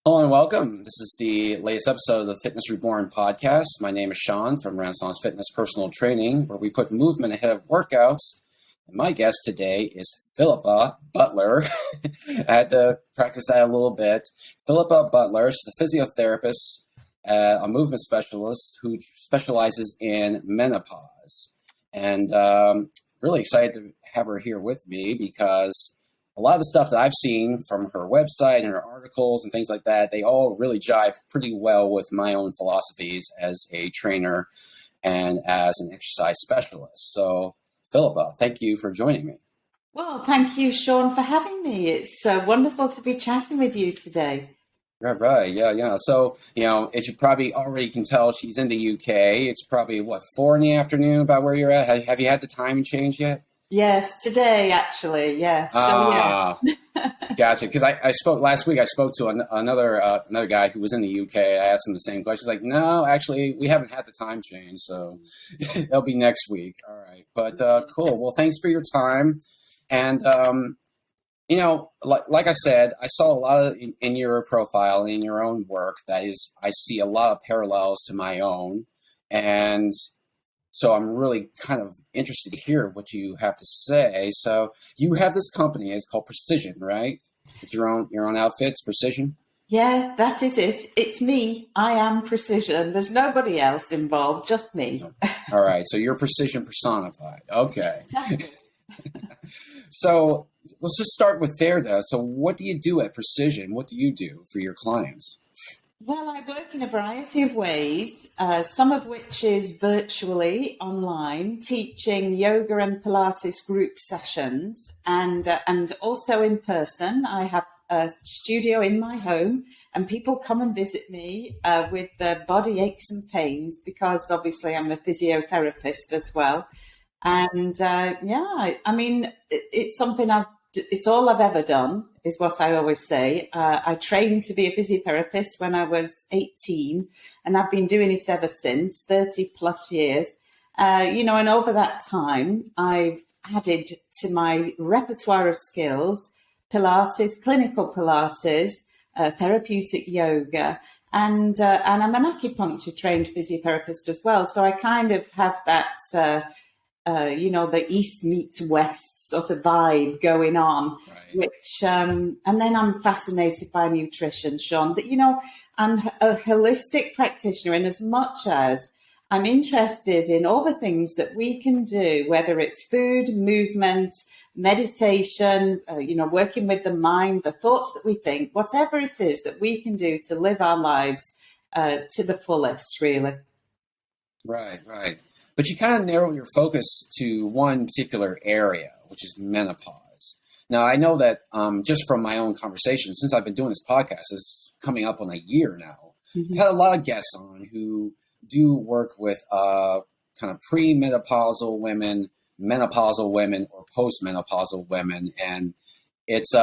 Hello and welcome. This is the latest episode of the Fitness Reborn podcast. My name is Sean from Renaissance Fitness Personal Training, where we put movement ahead of workouts. And my guest today is Phillipa Butler. I had to practice that a little bit. Phillipa Butler, she's a physiotherapist, a movement specialist who specializes in menopause. And really excited to have her here with me because a lot of the stuff that I've seen from her website and her articles and things like that, they all really jive pretty well with my own philosophies as a trainer and as an exercise specialist. So, Phillipa, thank you for joining me. Well, thank you, Sean, for having me. It's wonderful to be chatting with you today. Right. Yeah. So, as you probably already can tell, she's in the UK. It's probably, 4 in the afternoon about where you're at? Have you had the time change yet? Yes, today, actually, yes. Yeah. Gotcha. Because I spoke last week. I spoke to another guy who was in the UK. I asked him the same question. He's like, no, actually, we haven't had the time change, so that'll be next week. All right. But cool. Well, thanks for your time. And like I said, I saw a lot of in your profile and in your own work. That is, I see a lot of parallels to my own, and so I'm really kind of interested to hear what you have to say. So you have this company, it's called Precizion, right? It's your own outfits, Precizion? Yeah, that is it. It's me. I am Precizion. There's nobody else involved, just me. All right. So you're Precizion personified. Okay. So let's just start with there, though. So what do you do at Precizion? What do you do for your clients? Well, I work in a variety of ways, some of which is virtually online, teaching yoga and Pilates group sessions, and also in person. I have a studio in my home, and people come and visit me with their body aches and pains because obviously I'm a physiotherapist as well. And it's something it's all I've ever done, is what I always say. I trained to be a physiotherapist when I was 18, and I've been doing it ever since, 30 plus years. And over that time, I've added to my repertoire of skills, Pilates, clinical Pilates, therapeutic yoga, and I'm an acupuncture trained physiotherapist as well. So I kind of have that, the East meets West sort of vibe going on, right. which, and then I'm fascinated by nutrition, Sean, that, I'm a holistic practitioner in as much as I'm interested in all the things that we can do, whether it's food, movement, meditation, working with the mind, the thoughts that we think, whatever it is that we can do to live our lives to the fullest, really. Right. But you kind of narrow your focus to one particular area, which is menopause. Now, I know that just from my own conversation, since I've been doing this podcast, it's coming up on a year now. Mm-hmm. I've had a lot of guests on who do work with kind of pre-menopausal women, menopausal women, or post-menopausal women. And it's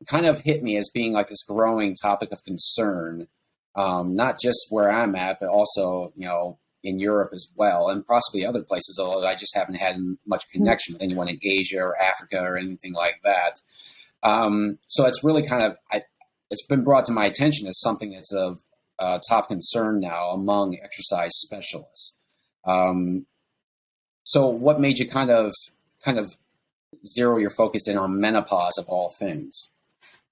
kind of hit me as being like this growing topic of concern, not just where I'm at, but also, in Europe as well, and possibly other places, although I just haven't had much connection with anyone in Asia or Africa or anything like that. So it's really kind of, it's been brought to my attention as something that's of top concern now among exercise specialists. So what made you kind of zero your focus in on menopause of all things?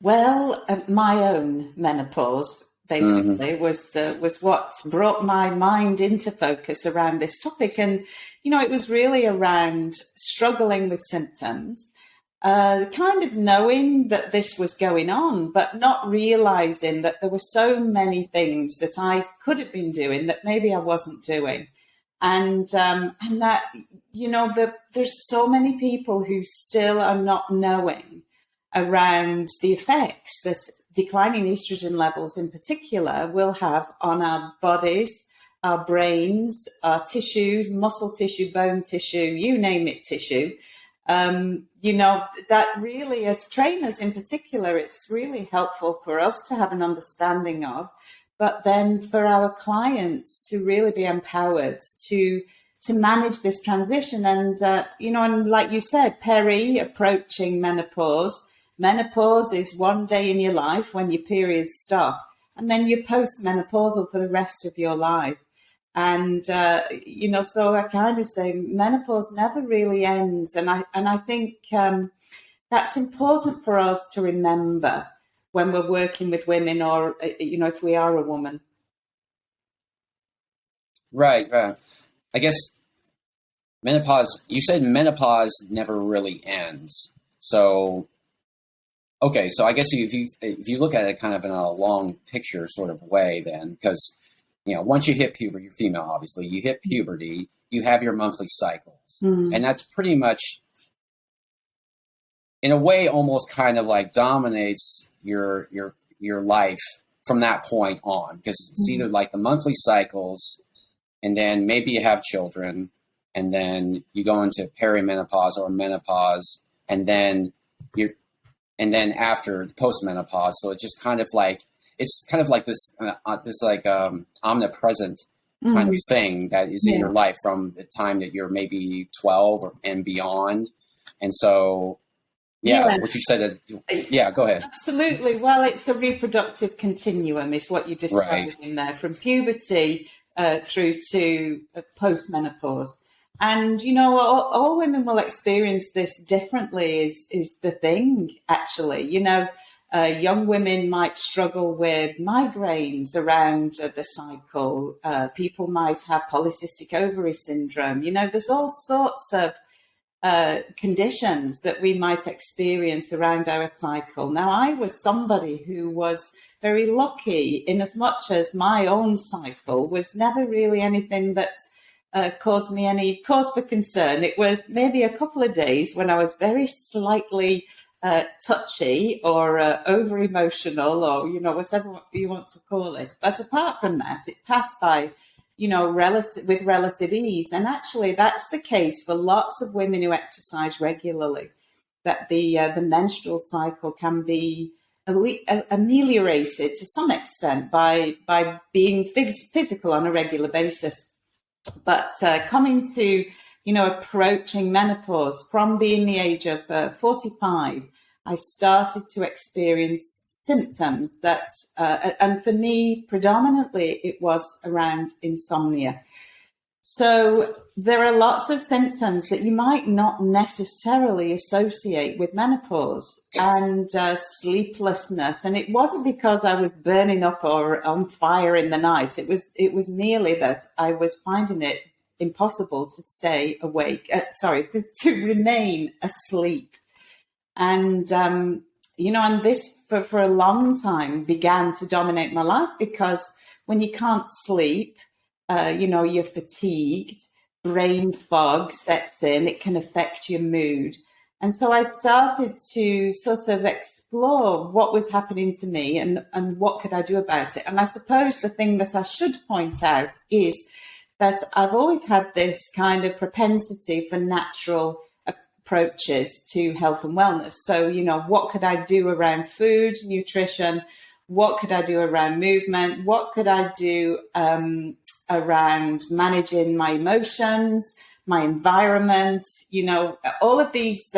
Well, my own menopause basically was what brought my mind into focus around this topic. And, it was really around struggling with symptoms, kind of knowing that this was going on, but not realizing that there were so many things that I could have been doing that maybe I wasn't doing. And that, there's so many people who still are not knowing around the effects that declining estrogen levels in particular will have on our bodies, our brains, our tissues, muscle tissue, bone tissue, you name it, tissue. That really, as trainers in particular, it's really helpful for us to have an understanding of, but then for our clients to really be empowered to manage this transition. And, and like you said, approaching menopause, menopause is one day in your life when your periods stop, and then you're postmenopausal for the rest of your life. And, so I kind of say menopause never really ends. And I think that's important for us to remember when we're working with women, or, if we are a woman. Right. I guess menopause, you said menopause never really ends. So, okay. So I guess if you look at it kind of in a long picture sort of way, then, because, once you hit puberty, you're female, obviously, you hit puberty, you have your monthly cycles. Mm. And that's pretty much, in a way, almost kind of like dominates your life from that point on, because it's either like the monthly cycles, and then maybe you have children, and then you go into perimenopause or menopause, and then after postmenopause. So it's just kind of like, it's kind of like this omnipresent kind of thing that is in your life from the time that you're maybe 12 and beyond. And so, what you said, go ahead. Absolutely. Well, it's a reproductive continuum is what you described in there, from puberty through to postmenopause. And, all women will experience this differently is the thing, actually. Young women might struggle with migraines around the cycle. People might have polycystic ovary syndrome. There's all sorts of conditions that we might experience around our cycle. Now, I was somebody who was very lucky in as much as my own cycle was never really anything that caused me any cause for concern. It was maybe a couple of days when I was very slightly touchy or over emotional, or whatever you want to call it. But apart from that, it passed by with relative ease. And actually that's the case for lots of women who exercise regularly, that the menstrual cycle can be ameliorated to some extent by being physical on a regular basis. But coming to approaching menopause, from being the age of 45, I started to experience symptoms that, and for me, predominantly, it was around insomnia. So there are lots of symptoms that you might not necessarily associate with menopause, and sleeplessness. And it wasn't because I was burning up or on fire in the night. It was merely that I was finding it impossible to stay awake. To remain asleep. And, and this for a long time began to dominate my life, because when you can't sleep, you're fatigued, brain fog sets in, it can affect your mood. And so I started to sort of explore what was happening to me and what could I do about it. And I suppose the thing that I should point out is that I've always had this kind of propensity for natural approaches to health and wellness. So, what could I do around food, nutrition? What could I do around movement? What could I do around managing my emotions, my environment? All of these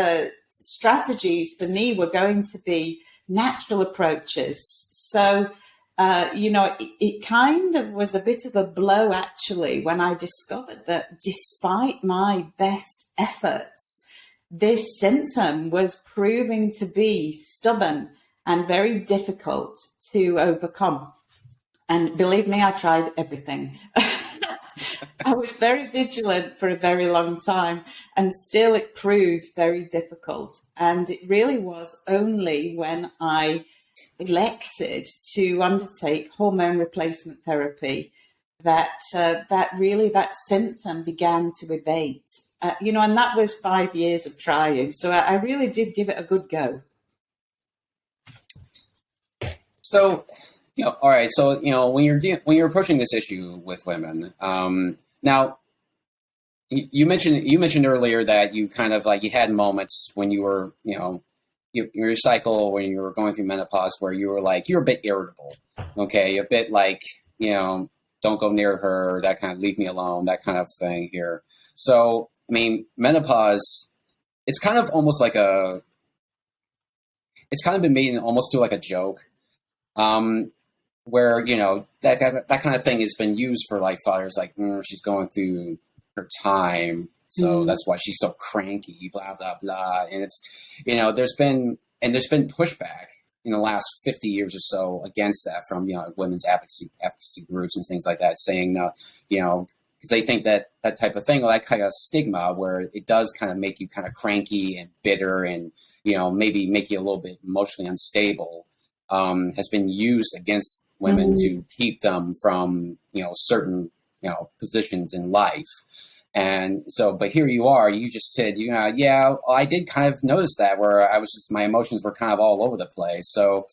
strategies for me were going to be natural approaches. So, it kind of was a bit of a blow, actually, when I discovered that despite my best efforts, this symptom was proving to be stubborn and very difficult to overcome. And believe me, I tried everything. I was very vigilant for a very long time, and still it proved very difficult. And it really was only when I elected to undertake hormone replacement therapy that that symptom began to abate. And that was 5 years of trying. So I really did give it a good go. So, all right. So, when you're approaching this issue with women, now you mentioned earlier that you kind of like, you had moments when you were, your cycle, when you were going through menopause, where you were like, you're a bit irritable. Okay. A bit like, don't go near her, that kind of leave me alone, that kind of thing here. So, I mean, menopause, it's kind of almost like it's kind of been made almost to like a joke, where, you know, that kind of thing has been used for like fathers, like, she's going through her time, so that's why she's so cranky, blah, blah, blah. And it's, you know, there's been pushback in the last 50 years or so against that from, you know, women's advocacy groups and things like that, saying, you know, they think that that type of thing, like kind of stigma where it does kind of make you kind of cranky and bitter and, you know, maybe make you a little bit emotionally unstable, has been used against women to keep them from, you know, certain, you know, positions in life. And so, but here you are, you just said, you know, yeah, I did kind of notice that where my emotions were kind of all over the place. So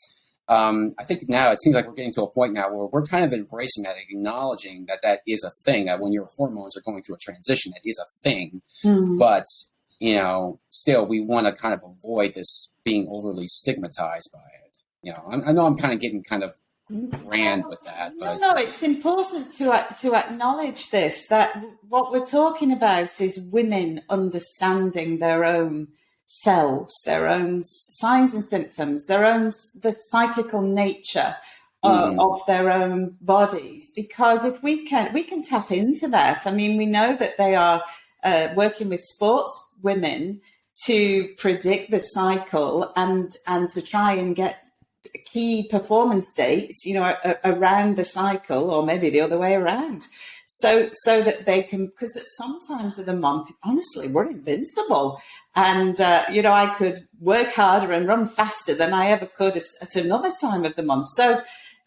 I think now it seems like we're getting to a point now where we're kind of embracing that, acknowledging that that is a thing, that when your hormones are going through a transition, it is a thing. But, you know, still we want to kind of avoid this being overly stigmatized by it. You know, I know I'm kind of getting kind of grand with that, but no, it's important to acknowledge this, that what we're talking about is women understanding their own selves, their own signs and symptoms, the psychical nature of their own bodies. Because if we can tap into that. I mean, we know that they are working with sports women to predict the cycle and to try and get key performance dates, you know, around the cycle, or maybe the other way around, so that they can, because at some times of the month, honestly, we're invincible, and you know, I could work harder and run faster than I ever could at another time of the month. So,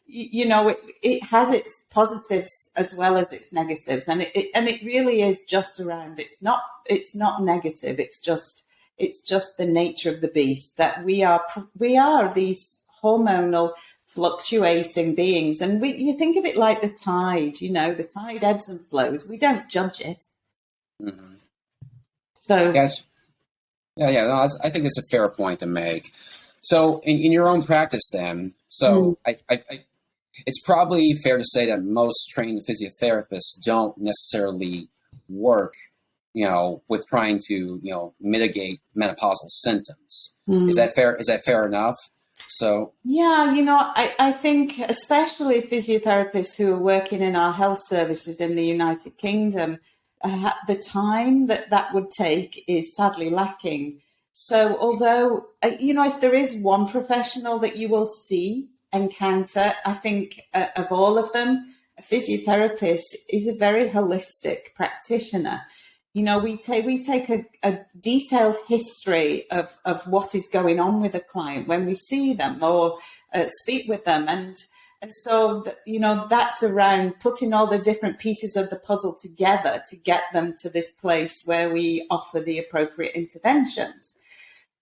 you know, it has its positives as well as its negatives, and it really is just around. It's not negative. It's just the nature of the beast, that we are these hormonal fluctuating beings. And you think of it like the tide, you know, the tide ebbs and flows. We don't judge it. So yes. Yeah, no, I think it's a fair point to make. So in your own practice then, so I it's probably fair to say that most trained physiotherapists don't necessarily work, you know, with trying to, you know, mitigate menopausal symptoms. Is that fair? Is that fair enough? So yeah, you know, I think especially physiotherapists who are working in our health services in the United Kingdom, the time that would take is sadly lacking. So although, you know, if there is one professional that you will encounter, I think of all of them, a physiotherapist is a very holistic practitioner. You know, we take a detailed history of what is going on with a client when we see them or speak with them. And so, you know, that's around putting all the different pieces of the puzzle together to get them to this place where we offer the appropriate interventions.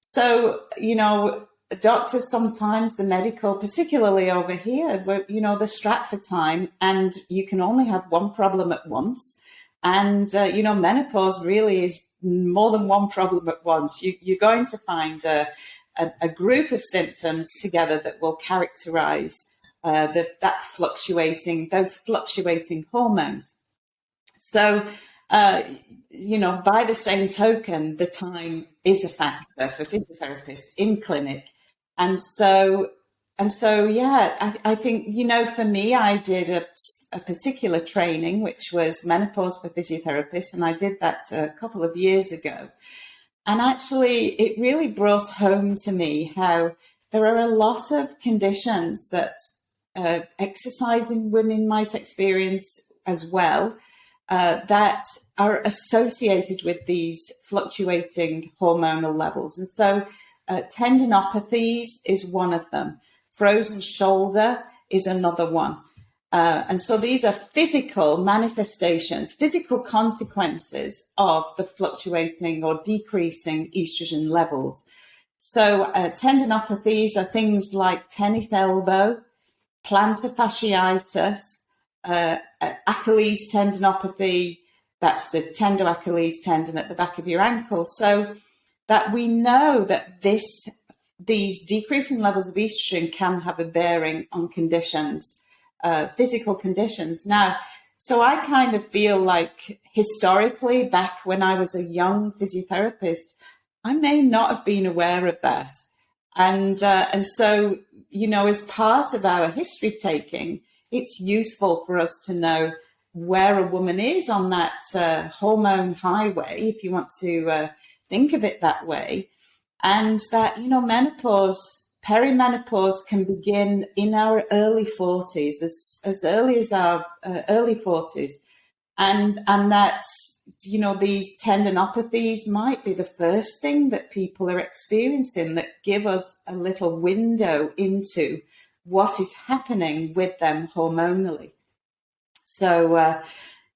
So, you know, doctors sometimes, the medical, particularly over here, you know, they're strapped for time and you can only have one problem at once. And, you know, menopause really is more than one problem at once. You're going to find a group of symptoms together that will characterize those fluctuating hormones. So, you know, by the same token, the time is a factor for physiotherapists in clinic. And so, yeah, I think, you know, for me, I did a particular training, which was Menopause for physiotherapists, and I did that a couple of years ago. And actually, it really brought home to me how there are a lot of conditions that exercising women might experience as well, that are associated with these fluctuating hormonal levels. And so tendinopathies is one of them. Frozen shoulder is another one. And so these are physical manifestations, physical consequences of the fluctuating or decreasing estrogen levels. So tendinopathies are things like tennis elbow, plantar fasciitis, Achilles tendinopathy, that's the tendo-Achilles tendon at the back of your ankle. So that we know that these decreasing levels of estrogen can have a bearing on conditions, physical conditions. Now, so I kind of feel like historically, back when I was a young physiotherapist, I may not have been aware of that. And so, as part of our history taking, it's useful for us to know where a woman is on that hormone highway, if you want to think of it that way. And that, perimenopause can begin in our early 40s, as early as our early 40s. And that's, these tendinopathies might be the first thing that people are experiencing that give us a little window into what is happening with them hormonally. So,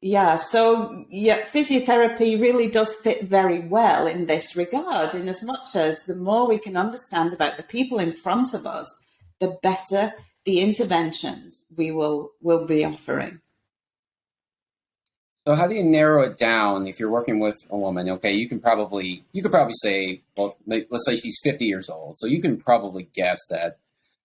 physiotherapy really does fit very well in this regard, in as much as the more we can understand about the people in front of us, the better the interventions we will be offering. So how do you narrow it down if you're working with a woman? Okay, you could probably say, well, let's say she's 50 years old. So you can probably guess that,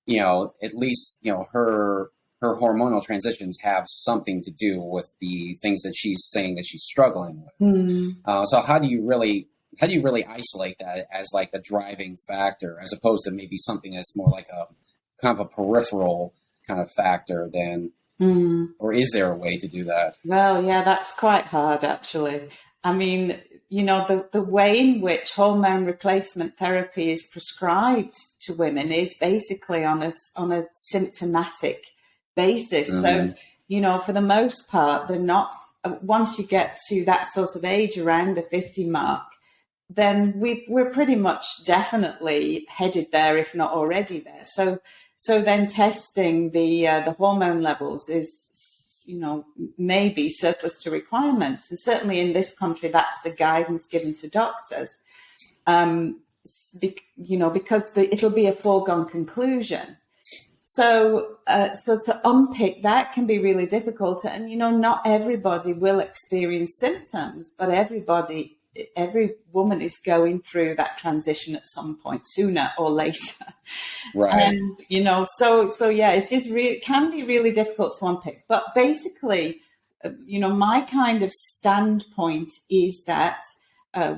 at least, her hormonal transitions have something to do with the things that she's saying that she's struggling with. So how do you really isolate that as like the driving factor, as opposed to maybe something that's more like a kind of a peripheral kind of factor than, or is there a way to do that? Well, yeah, that's quite hard, actually. I mean, the way in which hormone replacement therapy is prescribed to women is basically on a symptomatic basis. So, for the most part, they're not, once you get to that sort of age around the 50 mark, then we're pretty much definitely headed there, if not already there. So then testing the hormone levels is, maybe surplus to requirements. And certainly in this country, that's the guidance given to doctors, because it'll be a foregone conclusion. So to unpick that can be really difficult. And, not everybody will experience symptoms, but every woman is going through that transition at some point, sooner or later. Right. And, it can be really difficult to unpick. But basically, my kind of standpoint is that,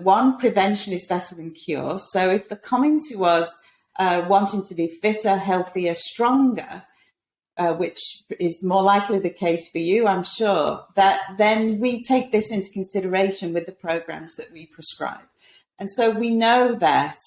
one, prevention is better than cure. So if they're coming to us wanting to be fitter, healthier, stronger, which is more likely the case for you, I'm sure, that then we take this into consideration with the programs that we prescribe. And so we know that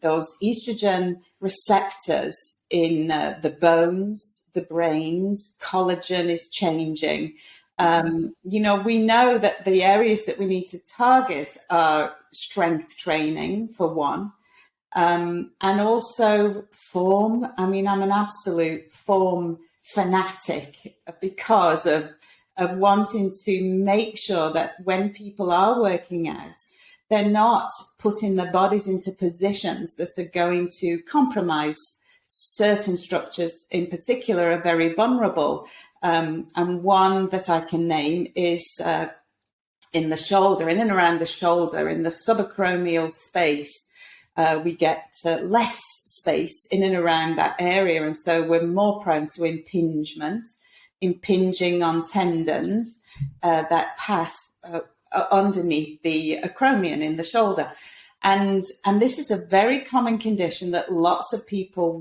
those estrogen receptors in the bones, the brains, collagen is changing. We know that the areas that we need to target are strength training, for one. And also form. I mean, I'm an absolute form fanatic because of wanting to make sure that when people are working out, they're not putting their bodies into positions that are going to compromise certain structures in particular are very vulnerable. And one that I can name is in the shoulder, in and around the shoulder, in the subacromial space. We get less space in and around that area. And so we're more prone to impinging on tendons that pass underneath the acromion in the shoulder. And this is a very common condition that lots of people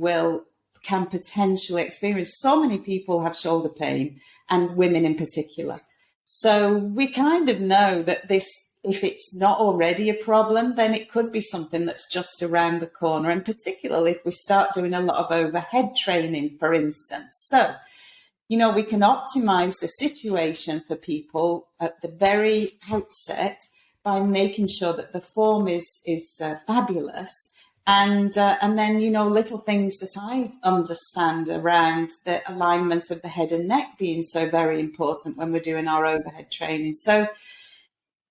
can potentially experience. So many people have shoulder pain, and women in particular. So we kind of know that this, if it's not already a problem, then it could be something that's just around the corner, and particularly if we start doing a lot of overhead training, for instance. So, we can optimize the situation for people at the very outset by making sure that the form is fabulous. And then, little things that I understand around the alignment of the head and neck being so very important when we're doing our overhead training. So,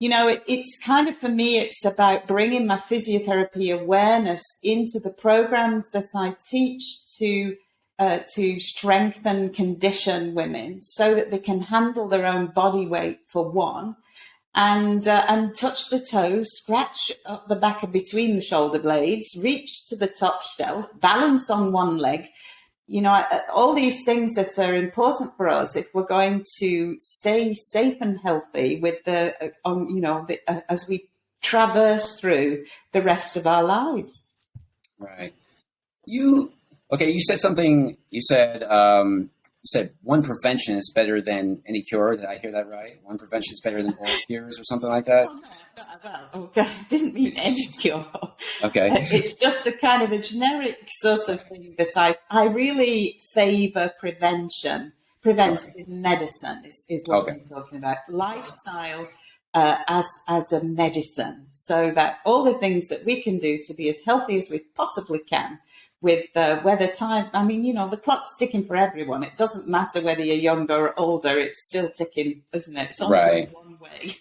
it's kind of, for me, it's about bringing my physiotherapy awareness into the programs that I teach to strengthen, condition women so that they can handle their own body weight, for one, and touch the toes, scratch up the back of between the shoulder blades, reach to the top shelf, balance on one leg. All these things that are important for us if we're going to stay safe and healthy with as we traverse through the rest of our lives. Right. You said something. You said one prevention is better than any cure. Did I hear that right? One prevention is better than all cures, or something like that. Oh, no, well, okay, I didn't mean any cure. Okay, It's just a kind of a generic sort of thing that I really favour prevention. Preventive medicine is what I'm talking about. Lifestyle as a medicine, so that all the things that we can do to be as healthy as we possibly can with weather time. I mean, the clock's ticking for everyone. It doesn't matter whether you're younger or older. It's still ticking, isn't it? It's only going one way.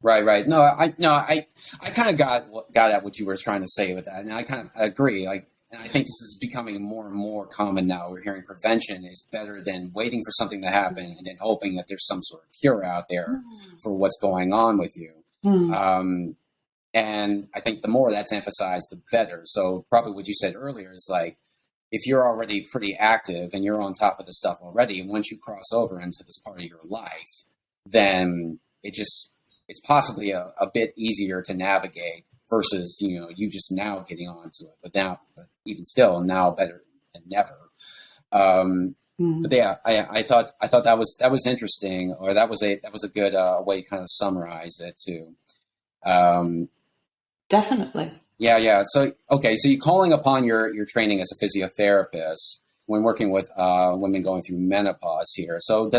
Right. No, I kind of got at what you were trying to say with that, and I kind of agree. And I think this is becoming more and more common now. We're hearing prevention is better than waiting for something to happen and then hoping that there's some sort of cure out there for what's going on with you. And I think the more that's emphasized, the better. So probably what you said earlier is like, if you're already pretty active and you're on top of the stuff already, and once you cross over into this part of your life, then it's possibly a bit easier to navigate versus, you just now getting onto it. But even still, now better than never. But yeah, I thought that was interesting, or that was a good way to kind of summarize it too. Definitely. Yeah. So you're calling upon your training as a physiotherapist when working with women going through menopause here. So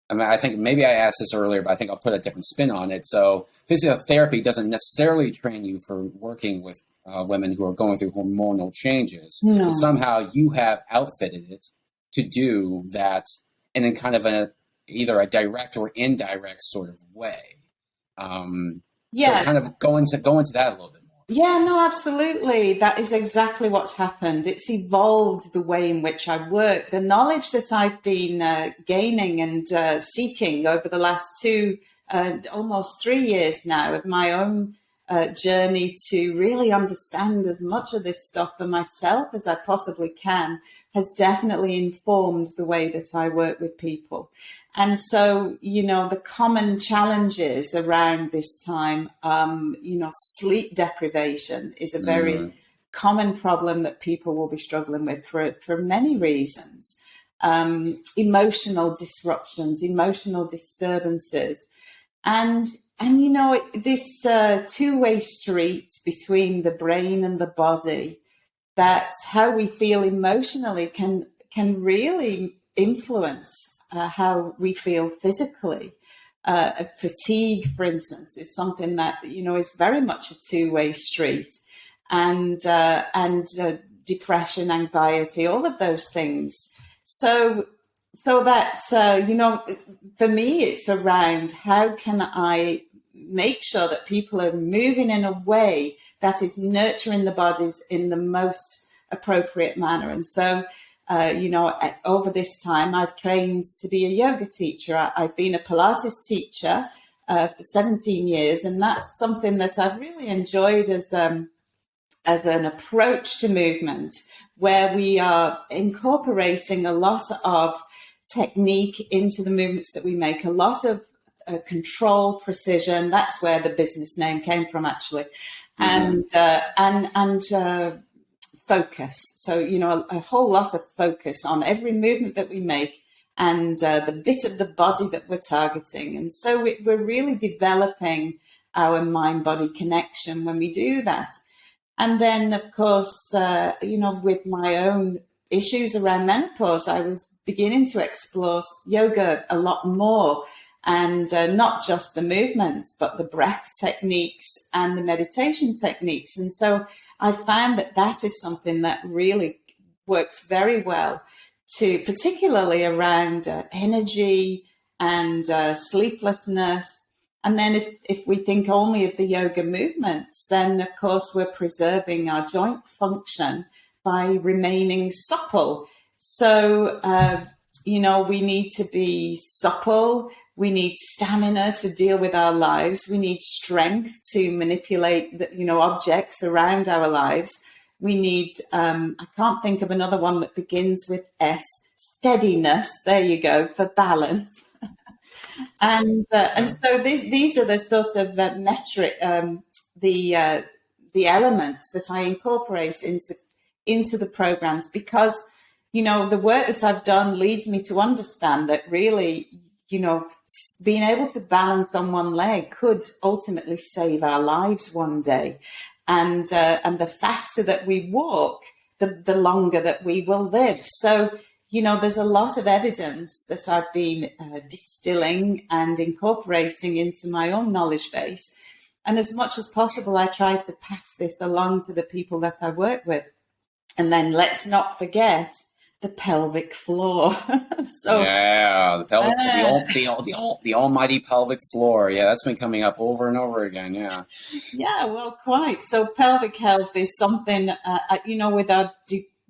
I think maybe I asked this earlier, but I think I'll put a different spin on it. So physiotherapy doesn't necessarily train you for working with women who are going through hormonal changes. No. But somehow you have outfitted it to do that, and in kind of either a direct or indirect sort of way. So kind of go into that a little bit more. Yeah, no, absolutely. That is exactly what's happened. It's evolved the way in which I work. The knowledge that I've been gaining and seeking over the last almost 3 years now of my own journey to really understand as much of this stuff for myself as I possibly can has definitely informed the way that I work with people. And so, the common challenges around this time, sleep deprivation is a very common problem that people will be struggling with for many reasons. Emotional disruptions, emotional disturbances, and this two-way street between the brain and the body, that how we feel emotionally can really influence how we feel physically. Fatigue, for instance, is something that is very much a two-way street, and depression, anxiety, all of those things. So that's for me, it's around how can I make sure that people are moving in a way that is nurturing the bodies in the most appropriate manner. And so, over this time, I've trained to be a yoga teacher. I've been a Pilates teacher for 17 years, and that's something that I've really enjoyed as an approach to movement, where we are incorporating a lot of technique into the movements that we make, a lot of control, precision. That's where the business name came from, actually, and focus. So, a whole lot of focus on every movement that we make and the bit of the body that we're targeting. And so we're really developing our mind-body connection when we do that. And then, of course, with my own issues around menopause, I was beginning to explore yoga a lot more, and not just the movements, but the breath techniques and the meditation techniques. And so I found that is something that really works very well particularly around energy and sleeplessness. And then if we think only of the yoga movements, then of course we're preserving our joint function by remaining supple. So, we need to be supple. We need stamina to deal with our lives. We need strength to manipulate objects around our lives. We need, I can't think of another one that begins with S, steadiness. There you go, for balance. And so these are the sort of metric, the the elements that I incorporate into the programs, because, you know, the work that I've done leads me to understand that really, you know, being able to balance on one leg could ultimately save our lives one day. And the faster that we walk, the longer that we will live. So, you know, there's a lot of evidence that I've been distilling and incorporating into my own knowledge base. And as much as possible, I try to pass this along to the people that I work with. And then let's not forget the pelvic floor. So yeah, the pelvic, the almighty pelvic floor. Yeah, that's been coming up over and over again. Yeah. Yeah, well, quite. So pelvic health is something, you know, with our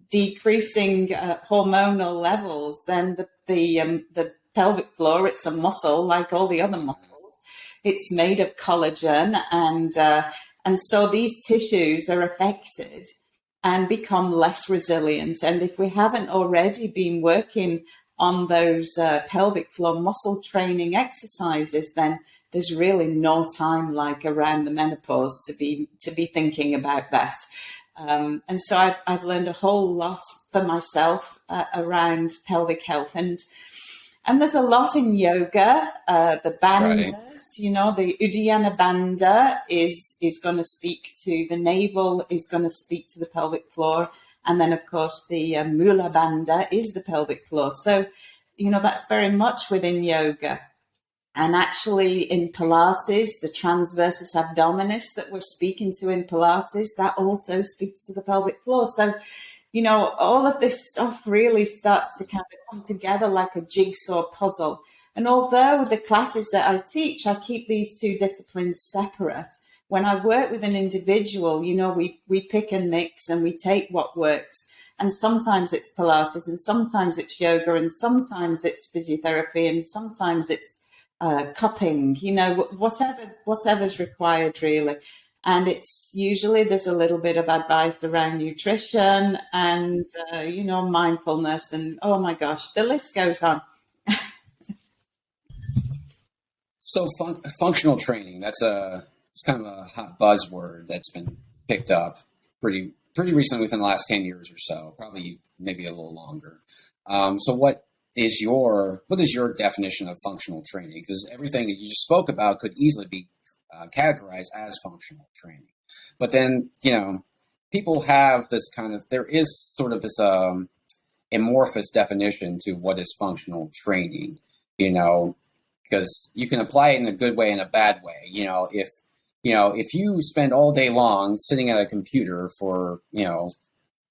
decreasing hormonal levels, then the pelvic floor, it's a muscle like all the other muscles. It's made of collagen, and so these tissues are affected and become less resilient. And if we haven't already been working on those pelvic floor muscle training exercises, then there's really no time like around the menopause to be thinking about that. And so I've learned a whole lot for myself around pelvic health, and there's a lot in yoga. The bandhas, right. You know, the Uddiyana Bandha is going to speak to the navel, is going to speak to the pelvic floor. And then, of course, the Mula Bandha is the pelvic floor. So, you know, that's very much within yoga. And actually in Pilates, the transversus abdominis that we're speaking to in Pilates, that also speaks to the pelvic floor. So, you know, all of this stuff really starts to kind of come together like a jigsaw puzzle. And although the classes that I teach, I keep these two disciplines separate. When I work with an individual, you know, we pick and mix and we take what works. And sometimes it's Pilates, and sometimes it's yoga, and sometimes it's physiotherapy, and sometimes it's cupping, you know, whatever's required really. And it's usually there's a little bit of advice around nutrition and, you know, mindfulness, and oh my gosh, the list goes on. So functional training, it's kind of a hot buzzword that's been picked up pretty recently within the last 10 years or so, probably maybe a little longer. So what is your definition of functional training? Because everything that you just spoke about could easily be categorized as functional training. But then, you know, people have this kind of, there is sort of this amorphous definition to what is functional training, you know, because you can apply it in a good way and a bad way. You know, if you spend all day long sitting at a computer for, you know,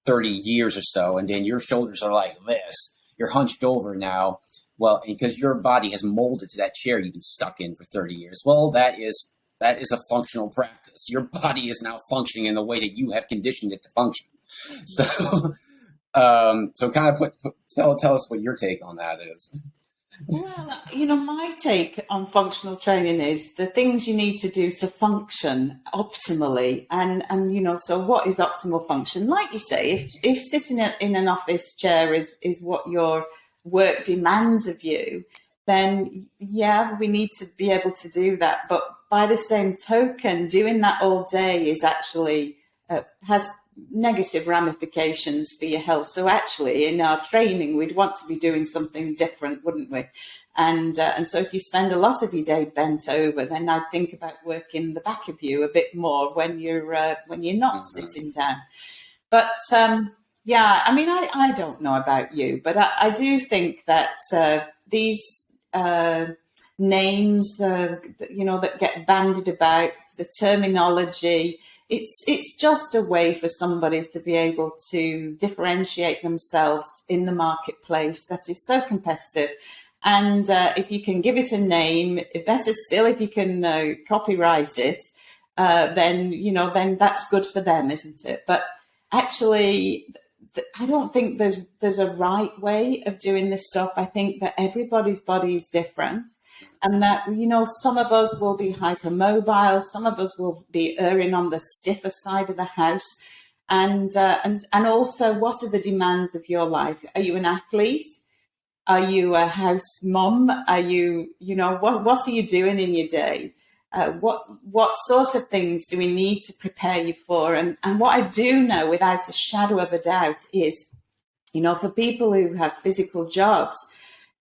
30 years or so, and then your shoulders are like this, you're hunched over now, well, because your body has molded to that chair you've been stuck in for 30 years. Well, that is a functional practice. Your body is now functioning in the way that you have conditioned it to function. So, so kind of tell us what your take on that is. Well, you know, my take on functional training is the things you need to do to function optimally. And you know, so what is optimal function? Like you say, if sitting in an office chair is what your work demands of you, then yeah, we need to be able to do that. But by the same token, doing that all day is actually has negative ramifications for your health. So actually in our training, we'd want to be doing something different, wouldn't we? And so if you spend a lot of your day bent over, then I'd think about working the back of you a bit more when you're not sitting down. But yeah, I mean, I don't know about you, but I do think that these names, you know, that get bandied about, the terminology, it's just a way for somebody to be able to differentiate themselves in the marketplace that is so competitive. And if you can give it a name, better still, if you can copyright it, then, you know, then that's good for them, isn't it? But actually, I don't think there's a right way of doing this stuff. I think that everybody's body is different. And that, you know, some of us will be hypermobile, some of us will be erring on the stiffer side of the house. And also, what are the demands of your life? Are you an athlete? Are you a house mom? Are you, you know, what are you doing in your day? What sorts of things do we need to prepare you for? And what I do know without a shadow of a doubt is, for people who have physical jobs,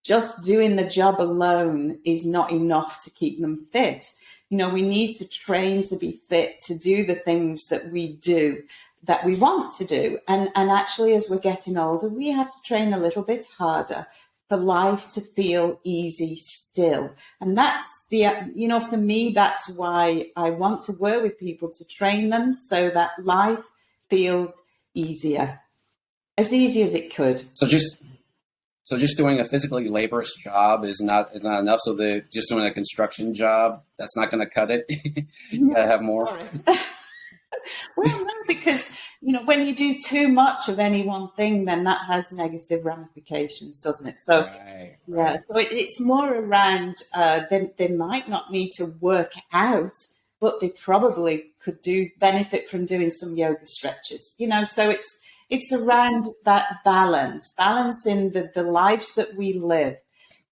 just doing the job alone is not enough to keep them fit. We need to train to be fit, to do the things that we do, that we want to do. And actually, as we're getting older, we have to train a little bit harder for life to feel easy still. And that's for me, that's why I want to work with people, to train them so that life feels easier, as easy as it could. So just doing a physically laborious job is not enough. So just doing a construction job, that's not going to cut it. You gotta have more. Well, no, because when you do too much of any one thing, then that has negative ramifications, doesn't it? So right. Yeah, so it's more around they might not need to work out, but they probably could benefit from doing some yoga stretches. So it's around that balance in the lives that we live.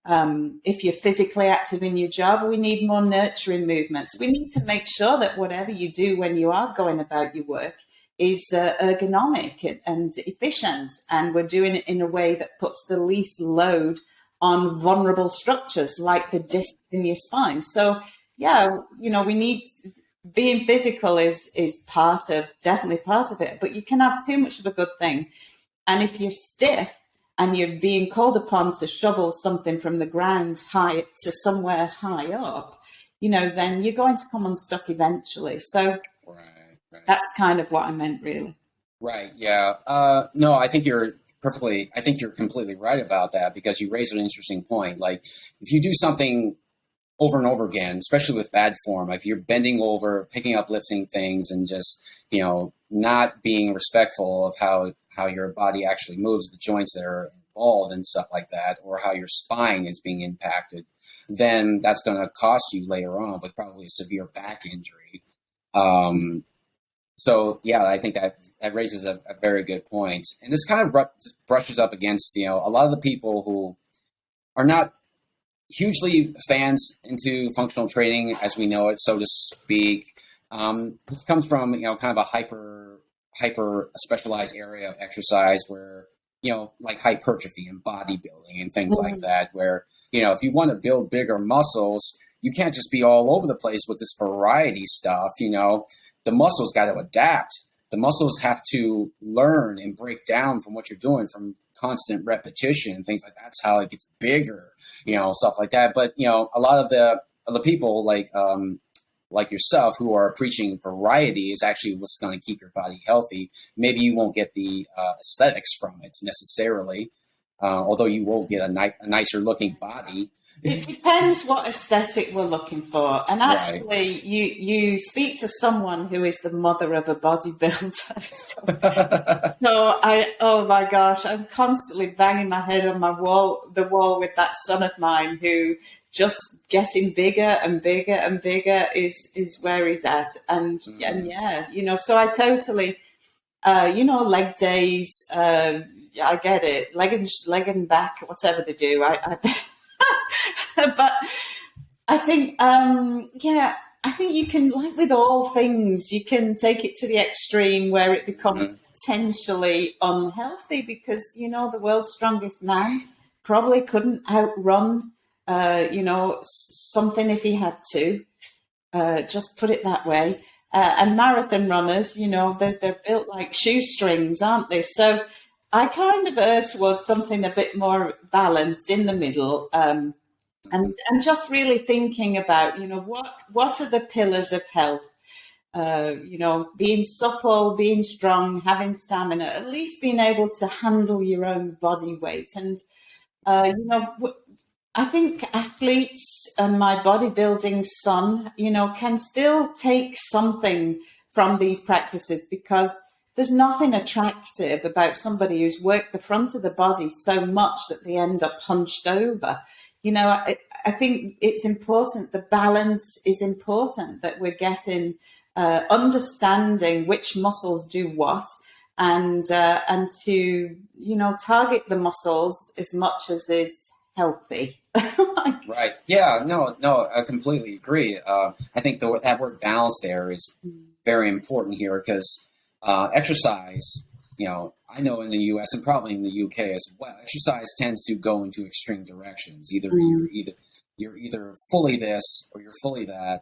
If you're physically active in your job, we need more nurturing movements. We need to make sure that whatever you do when you are going about your work is ergonomic and efficient, and we're doing it in a way that puts the least load on vulnerable structures like the discs in your spine. So, we need, being physical is definitely part of it, but you can have too much of a good thing. And if you're stiff, and you're being called upon to shovel something from the ground high to somewhere high up, then you're going to come unstuck eventually. So That's kind of what I meant, really. Right. Yeah. No, I think you're completely right about that, because you raise an interesting point. Like, if you do something over and over again, especially with bad form, like if you're bending over, picking up, lifting things, and just, not being respectful of how your body actually moves, the joints that are involved and stuff like that, or how your spine is being impacted, then that's going to cost you later on with probably a severe back injury. So yeah, I think that raises a very good point. And this kind of brushes up against, a lot of the people who are not hugely fans into functional training as we know it, so to speak. This comes from, kind of a hyper specialized area of exercise where, like hypertrophy and bodybuilding and things like that, where, if you want to build bigger muscles, you can't just be all over the place with this variety stuff. The muscles got to adapt. The muscles have to learn and break down from what you're doing, from constant repetition and things like that. That's how it gets bigger, stuff like that. But, a lot of the people like yourself who are preaching variety is actually what's going to keep your body healthy. Maybe you won't get the aesthetics from it necessarily, although you will get a nicer looking body. It depends what aesthetic we're looking for. And actually, you speak to someone who is the mother of a bodybuilder. Oh my gosh, I'm constantly banging my head on the wall with that son of mine who just getting bigger and bigger and bigger is where he's at. And so I totally, leg days, I get it. Leg and back, whatever they do. But I think, I think you can, like with all things, you can take it to the extreme where it becomes potentially unhealthy, because, the world's strongest man probably couldn't outrun, something if he had to, just put it that way. And marathon runners, they're built like shoestrings, aren't they? So I kind of err towards something a bit more balanced in the middle. And just really thinking about, what are the pillars of health? Being supple, being strong, having stamina, at least being able to handle your own body weight. And, I think athletes and my bodybuilding son, can still take something from these practices, because there's nothing attractive about somebody who's worked the front of the body so much that they end up hunched over. I think it's important. The balance is important, that we're getting, understanding which muscles do what, and to, target the muscles as much as is healthy. Right. Yeah. No, I completely agree. I think that word balance there is very important here because exercise, I know in the U.S. and probably in the U.K. as well, exercise tends to go into extreme directions. You're either fully this or you're fully that.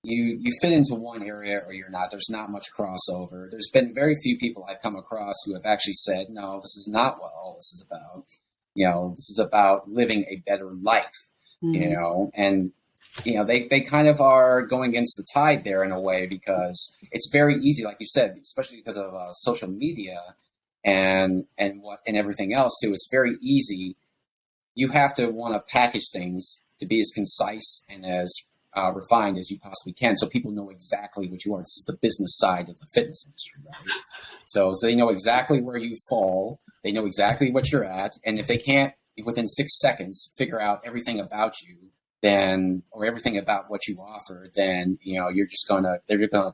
You fit into one area or you're not. There's not much crossover. There's been very few people I've come across who have actually said, no, this is not what all this is about. This is about living a better life, and, they kind of are going against the tide there in a way because it's very easy, like you said, especially because of social media and everything else too. It's very easy. You have to want to package things to be as concise and as refined as you possibly can, so people know exactly what you are. This is the business side of the fitness industry, right? So they know exactly where you fall. They know exactly what you're at, and if they can't, within 6 seconds, figure out everything about you, or everything about what you offer, then they're just gonna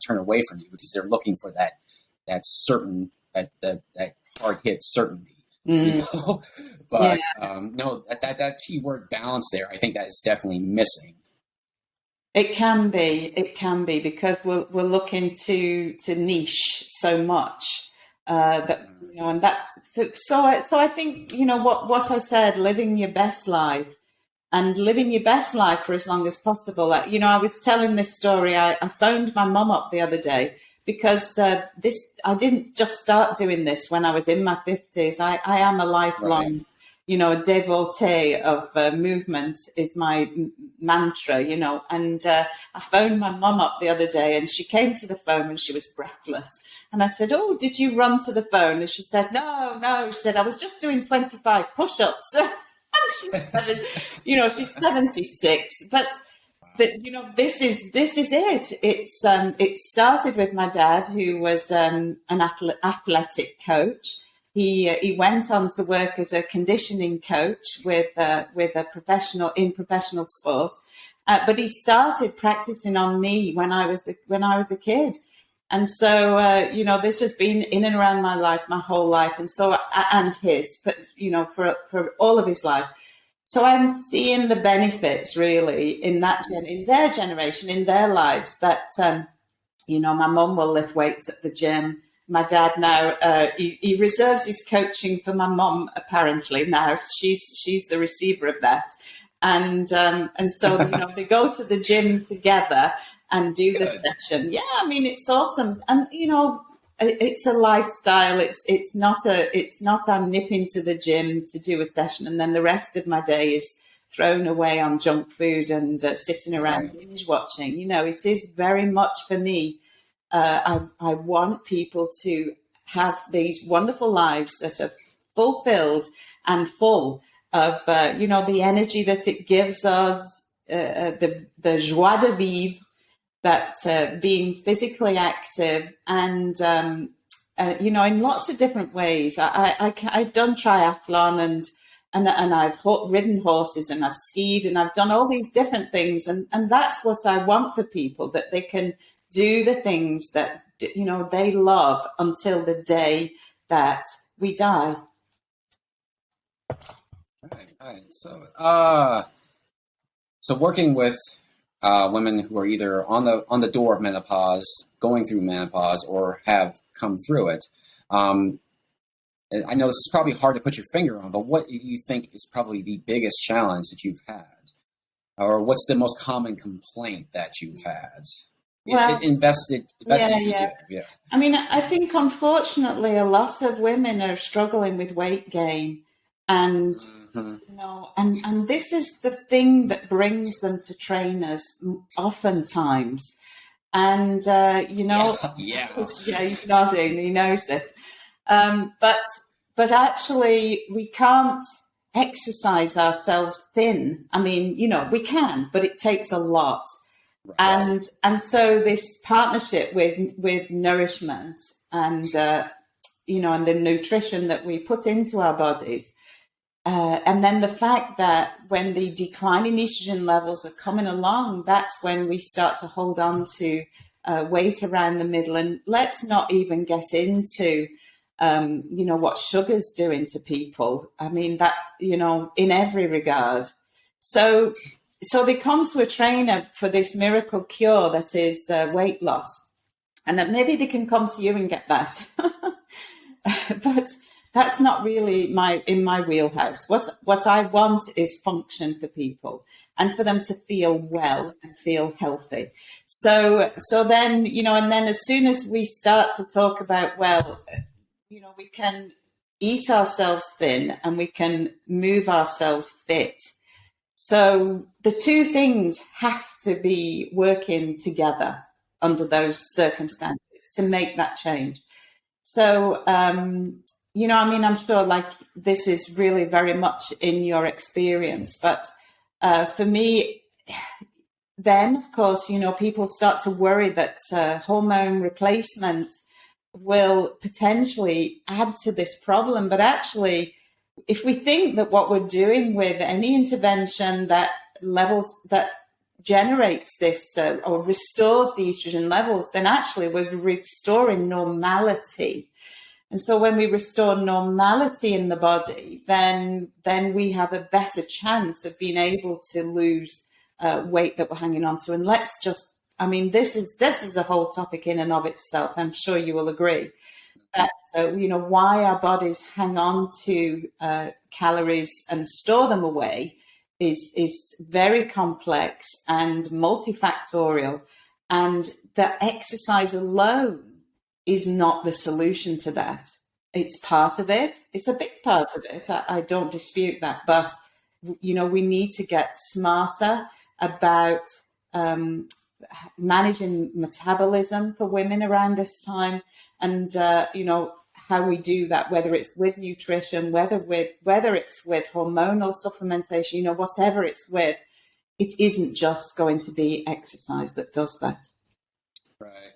turn away from you because they're looking for that hard hit certainty. But no, that key word balance there, I think that is definitely missing. It can be because we're looking to niche so much that and that. So I think what I said, living your best life and living your best life for as long as possible. I was telling this story. I phoned my mum up the other day because I didn't just start doing this when I was in my 50s. I am a lifelong. Right. Devotee of movement is my mantra, and I phoned my mum up the other day and she came to the phone and she was breathless. And I said, oh, did you run to the phone? And she said, no. She said, I was just doing 25 push-ups. She's 76, but this is it. It started with my dad, who was an athletic coach. He went on to work as a conditioning coach with a professional sport, but he started practicing on me when I was a kid, and so this has been in and around my life, my whole life, and his, but for all of his life. So I'm seeing the benefits really in their generation, in their lives. That my mum will lift weights at the gym. My dad now, he reserves his coaching for my mum, apparently now. She's the receiver of that. And so, they go to the gym together and do the session. Yeah, I mean, it's awesome. And, it's a lifestyle. It's not I'm nipping to the gym to do a session and then the rest of my day is thrown away on junk food and sitting around binge watching. It is very much for me. I want people to have these wonderful lives that are fulfilled and full of, the energy that it gives us, the joie de vivre, that being physically active and, in lots of different ways. I've done triathlon and I've ridden horses and I've skied and I've done all these different things. And that's what I want for people, that they can do the things that, they love until the day that we die. Right. So working with women who are either on the door of menopause, going through menopause, or have come through it. I know this is probably hard to put your finger on, but what do you think is probably the biggest challenge that you've had? Or what's the most common complaint that you've had? Well, yeah. I mean, I think unfortunately a lot of women are struggling with weight gain, and and this is the thing that brings them to trainers oftentimes. And he's nodding, he knows this. But actually, we can't exercise ourselves thin. I mean, we can, but it takes a lot. Right. And so this partnership with nourishment and and the nutrition that we put into our bodies, and then the fact that when the declining estrogen levels are coming along, that's when we start to hold on to weight around the middle. And let's not even get into what sugar's doing to people. I mean, that in every regard. So they come to a trainer for this miracle cure that is weight loss, and that maybe they can come to you and get that. But that's not really in my wheelhouse. What I want is function for people and for them to feel well and feel healthy. So then, and then as soon as we start to talk about, well, we can eat ourselves thin and we can move ourselves fit. So the two things have to be working together under those circumstances to make that change. So, I'm sure like this is really very much in your experience, but for me, then of course, people start to worry that hormone replacement will potentially add to this problem. But actually, if we think that what we're doing with any intervention that generates this or restores the estrogen levels, then actually we're restoring normality. And so when we restore normality in the body, then we have a better chance of being able to lose weight that we're hanging on to. And this is a whole topic in and of itself. I'm sure you will agree that, why our bodies hang on to calories and store them away is very complex and multifactorial, and the exercise alone is not the solution to that. It's part of it. It's a big part of it. I don't dispute that, but we need to get smarter about managing metabolism for women around this time, and how we do that, whether it's with nutrition, whether it's with hormonal supplementation, whatever it's with, it isn't just going to be exercise that does that. Right.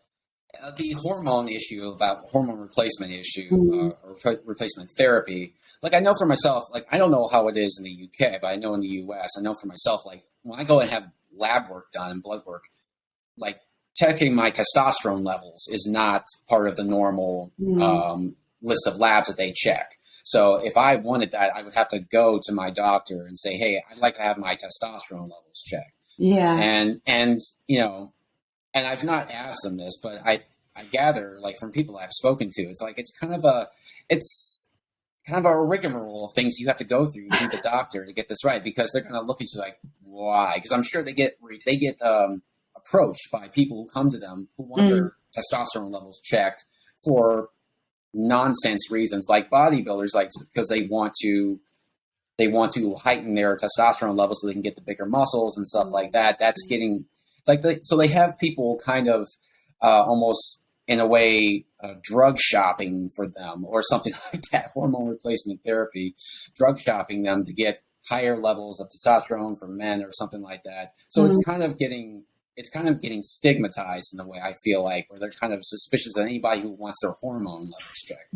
The hormone issue, about hormone replacement issue, or replacement therapy, like I know for myself, like I don't know how it is in the UK, but I know in the US, I know for myself, like when I go and have lab work done and blood work, like checking my testosterone levels is not part of the normal list of labs that they check. So if I wanted that, I would have to go to my doctor and say, hey, I'd like to have my testosterone levels checked. Yeah. And I've not asked them this, but I gather, like from people I've spoken to, it's like it's kind of a rigmarole of things you have to go through to the doctor to get this right, because they're going to look at you like, why? Because I'm sure they get approached by people who come to them who want their testosterone levels checked for nonsense reasons, like bodybuilders, like because they want to heighten their testosterone levels so they can get the bigger muscles and stuff like that. That's getting so they have people kind of almost in a way drug shopping for them or something like that. Hormone replacement therapy, drug shopping them to get higher levels of testosterone for men or something like that. So it's kind of getting stigmatized in the way, I feel like, where they're kind of suspicious of anybody who wants their hormone levels checked.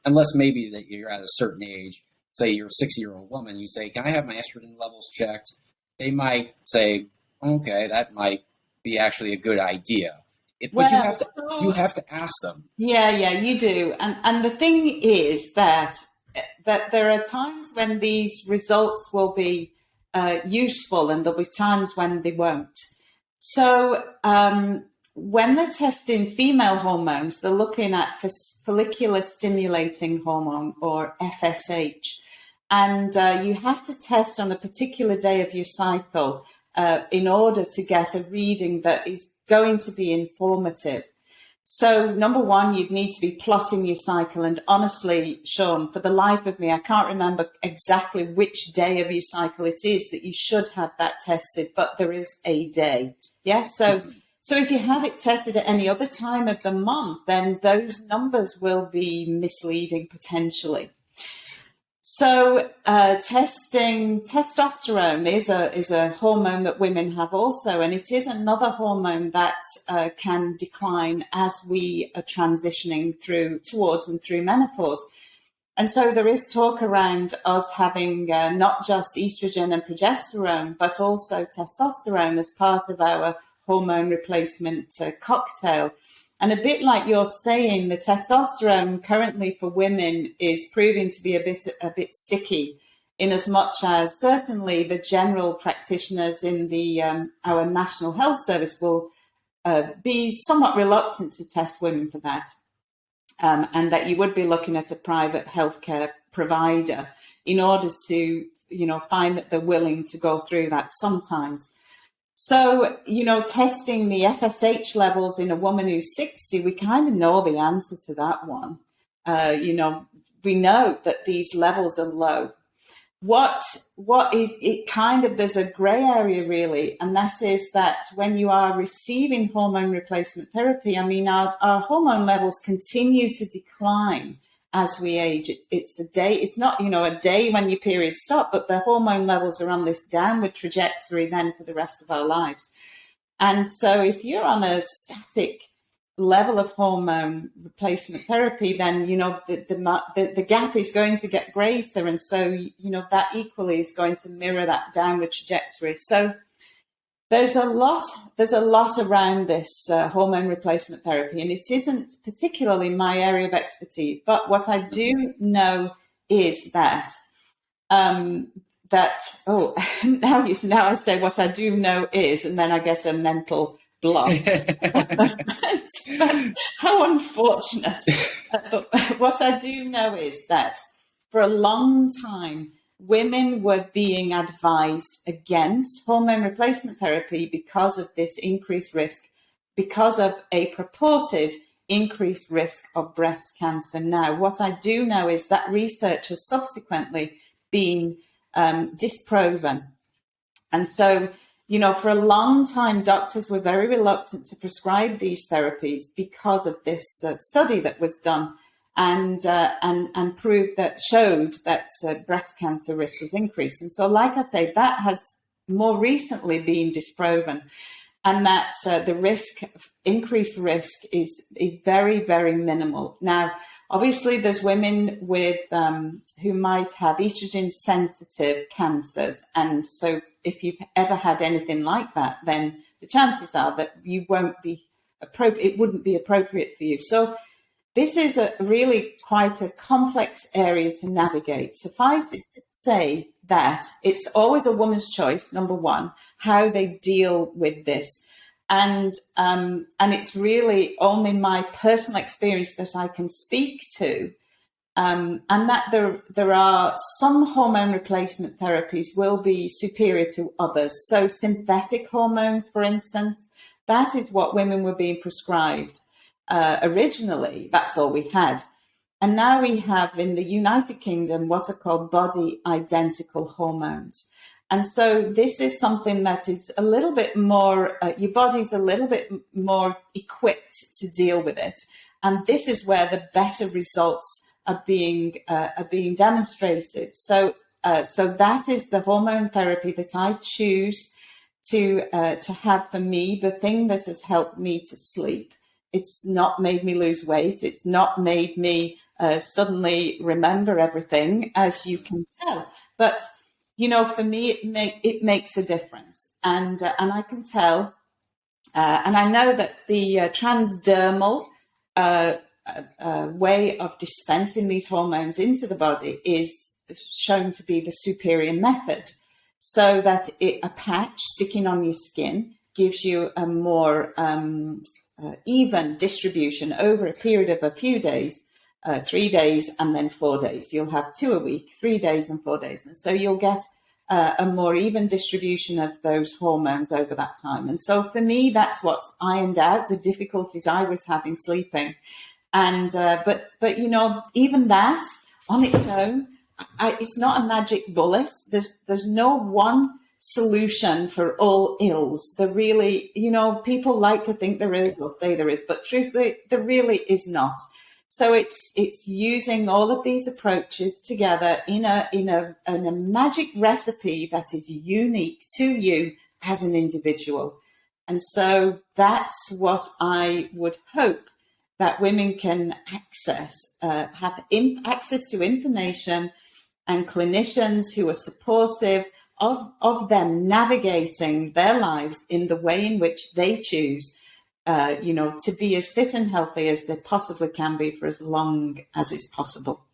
Unless maybe that you're at a certain age, say you're a 60-year-old woman, you say, can I have my estrogen levels checked? They might say, okay, that might be actually a good idea. But you have to ask them. Yeah, you do. And the thing is that there are times when these results will be useful, and there'll be times when they won't. So when they're testing female hormones, they're looking at follicular stimulating hormone, or FSH. And you have to test on a particular day of your cycle in order to get a reading that is going to be informative. So number one, you'd need to be plotting your cycle. And honestly, Sean, for the life of me, I can't remember exactly which day of your cycle it is that you should have that tested, but there is a day. Yes. So if you have it tested at any other time of the month, then those numbers will be misleading potentially. So testing testosterone is a hormone that women have also, and it is another hormone that can decline as we are transitioning towards and through menopause. And so there is talk around us having not just estrogen and progesterone, but also testosterone as part of our hormone replacement cocktail. And a bit like you're saying, the testosterone currently for women is proving to be a bit sticky in as much as certainly the general practitioners in the our National Health Service will be somewhat reluctant to test women for that, and that you would be looking at a private healthcare provider in order to, find that they're willing to go through that sometimes. So, testing the FSH levels in a woman who's 60, we kind of know the answer to that one. We know that these levels are low. What is it? Kind of, there's a grey area really, and that is that when you are receiving hormone replacement therapy, our hormone levels continue to decline as we age. It's a day. It's not a day when your periods stop, but the hormone levels are on this downward trajectory then for the rest of our lives. And so, if you're on a static level of hormone replacement therapy, then the gap is going to get greater, and so that equally is going to mirror that downward trajectory. So there's a lot around this hormone replacement therapy, and it isn't particularly my area of expertise. But what I do know is that now I say what I do know is, and then I get a mental block. That's how unfortunate. But what I do know is that for a long time, women were being advised against hormone replacement therapy because of this increased risk, because of a purported increased risk of breast cancer. Now, what I do know is that research has subsequently been disproven. And so, for a long time, doctors were very reluctant to prescribe these therapies because of this study that was done and showed that breast cancer risk was increased. And so, like I say, that has more recently been disproven, and that the increased risk is very, very minimal. Now, obviously, there's women with who might have estrogen-sensitive cancers, and so if you've ever had anything like that, then the chances are that you won't be appropriate. It wouldn't be appropriate for you. So this is a really quite a complex area to navigate. Suffice it to say that it's always a woman's choice, number one, how they deal with this. And it's really only my personal experience that I can speak to, and that there are some hormone replacement therapies will be superior to others. So synthetic hormones, for instance, that is what women were being prescribed originally. That's all we had. And now we have in the United Kingdom what are called body identical hormones. And so this is something that is a little bit more, your body's a little bit more equipped to deal with it. And this is where the better results are being demonstrated. So that is the hormone therapy that I choose to have for me, the thing that has helped me to sleep. It's not made me lose weight. It's not made me suddenly remember everything, as you can tell. But for me, it makes a difference, and I can tell, and I know that the transdermal way of dispensing these hormones into the body is shown to be the superior method, so that a patch sticking on your skin gives you a more even distribution over a period of a few days. 3 days and then 4 days. You'll have 2 a week, 3 days and 4 days. And so you'll get a more even distribution of those hormones over that time. And so for me, that's what's ironed out the difficulties I was having sleeping. And but even that on its own, it's not a magic bullet. There's no one solution for all ills. There really, people like to think there is or say there is, but truthfully, there really is not. So it's using all of these approaches together in a magic recipe that is unique to you as an individual. And so that's what I would hope that women can access, have access to information and clinicians who are supportive of them navigating their lives in the way in which they choose. To be as fit and healthy as they possibly can be for as long as it's possible.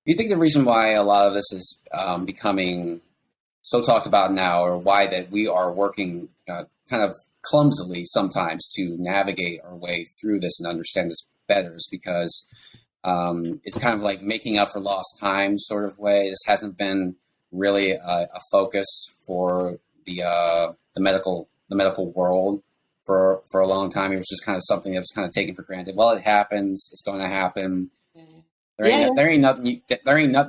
you think the reason why a lot of this is becoming so talked about now, or why that we are working kind of clumsily sometimes to navigate our way through this and understand this better, is because it's kind of like making up for lost time sort of way. This hasn't been really a focus for the medical world for a long time. It was just kind of something that was kind of taken for granted. Well, it happens. It's going to happen. There ain't nothing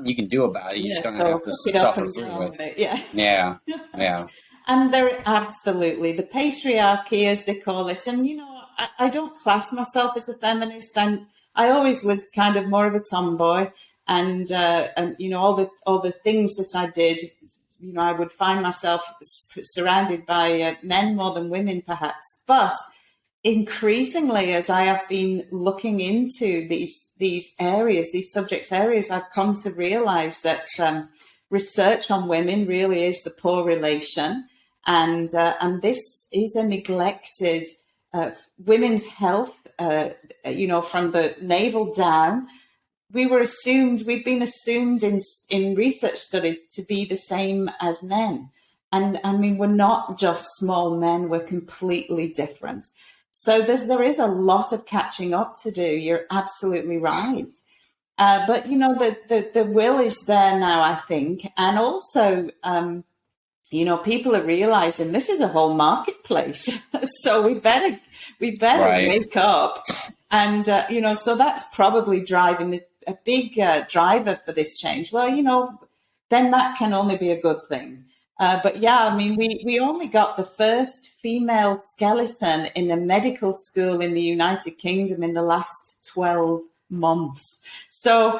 you can do about it. You're just going to have to suffer through it. Yeah. And they're absolutely the patriarchy, as they call it. And, I don't class myself as a feminist. I always was kind of more of a tomboy, and all the things that I did, I would find myself surrounded by men more than women, perhaps. But increasingly, as I have been looking into these areas, these subject areas, I've come to realize that research on women really is the poor relation, and this is a neglected women's health. From the navel down, we've been assumed in research studies to be the same as men, and I mean, we're not just small men; we're completely different. So there is a lot of catching up to do. You're absolutely right. But, the will is there now, I think. And also, people are realizing this is a whole marketplace. So we better wake up. And, so that's probably driving a big driver for this change. Well, then that can only be a good thing. But yeah, I mean, we only got the first female skeleton in a medical school in the United Kingdom in the last 12 months. So,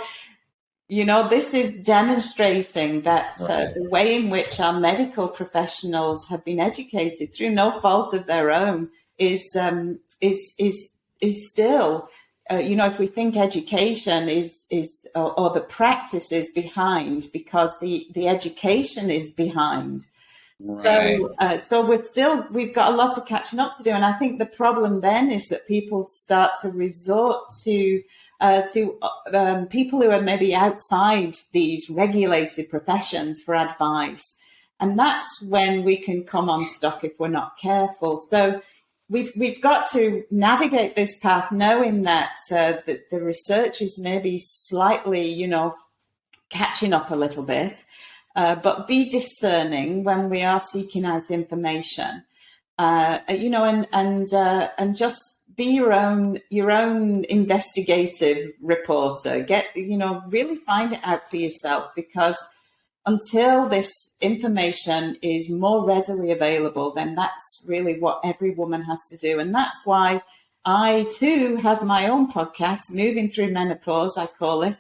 this is demonstrating that the way in which our medical professionals have been educated through no fault of their own is still, if we think education is or the practice is behind because the education is behind. Right. So we've got a lot of catching up to do. And I think the problem then is that people start to resort to people who are maybe outside these regulated professions for advice. And that's when we can come unstuck if we're not careful. So we've got to navigate this path knowing that the research is maybe slightly, catching up a little bit, but be discerning when we are seeking out information, and just be your own investigative reporter. Really find it out for yourself, because until this information is more readily available, then that's really what every woman has to do. And that's why I, too, have my own podcast, Moving Through Menopause, I call it.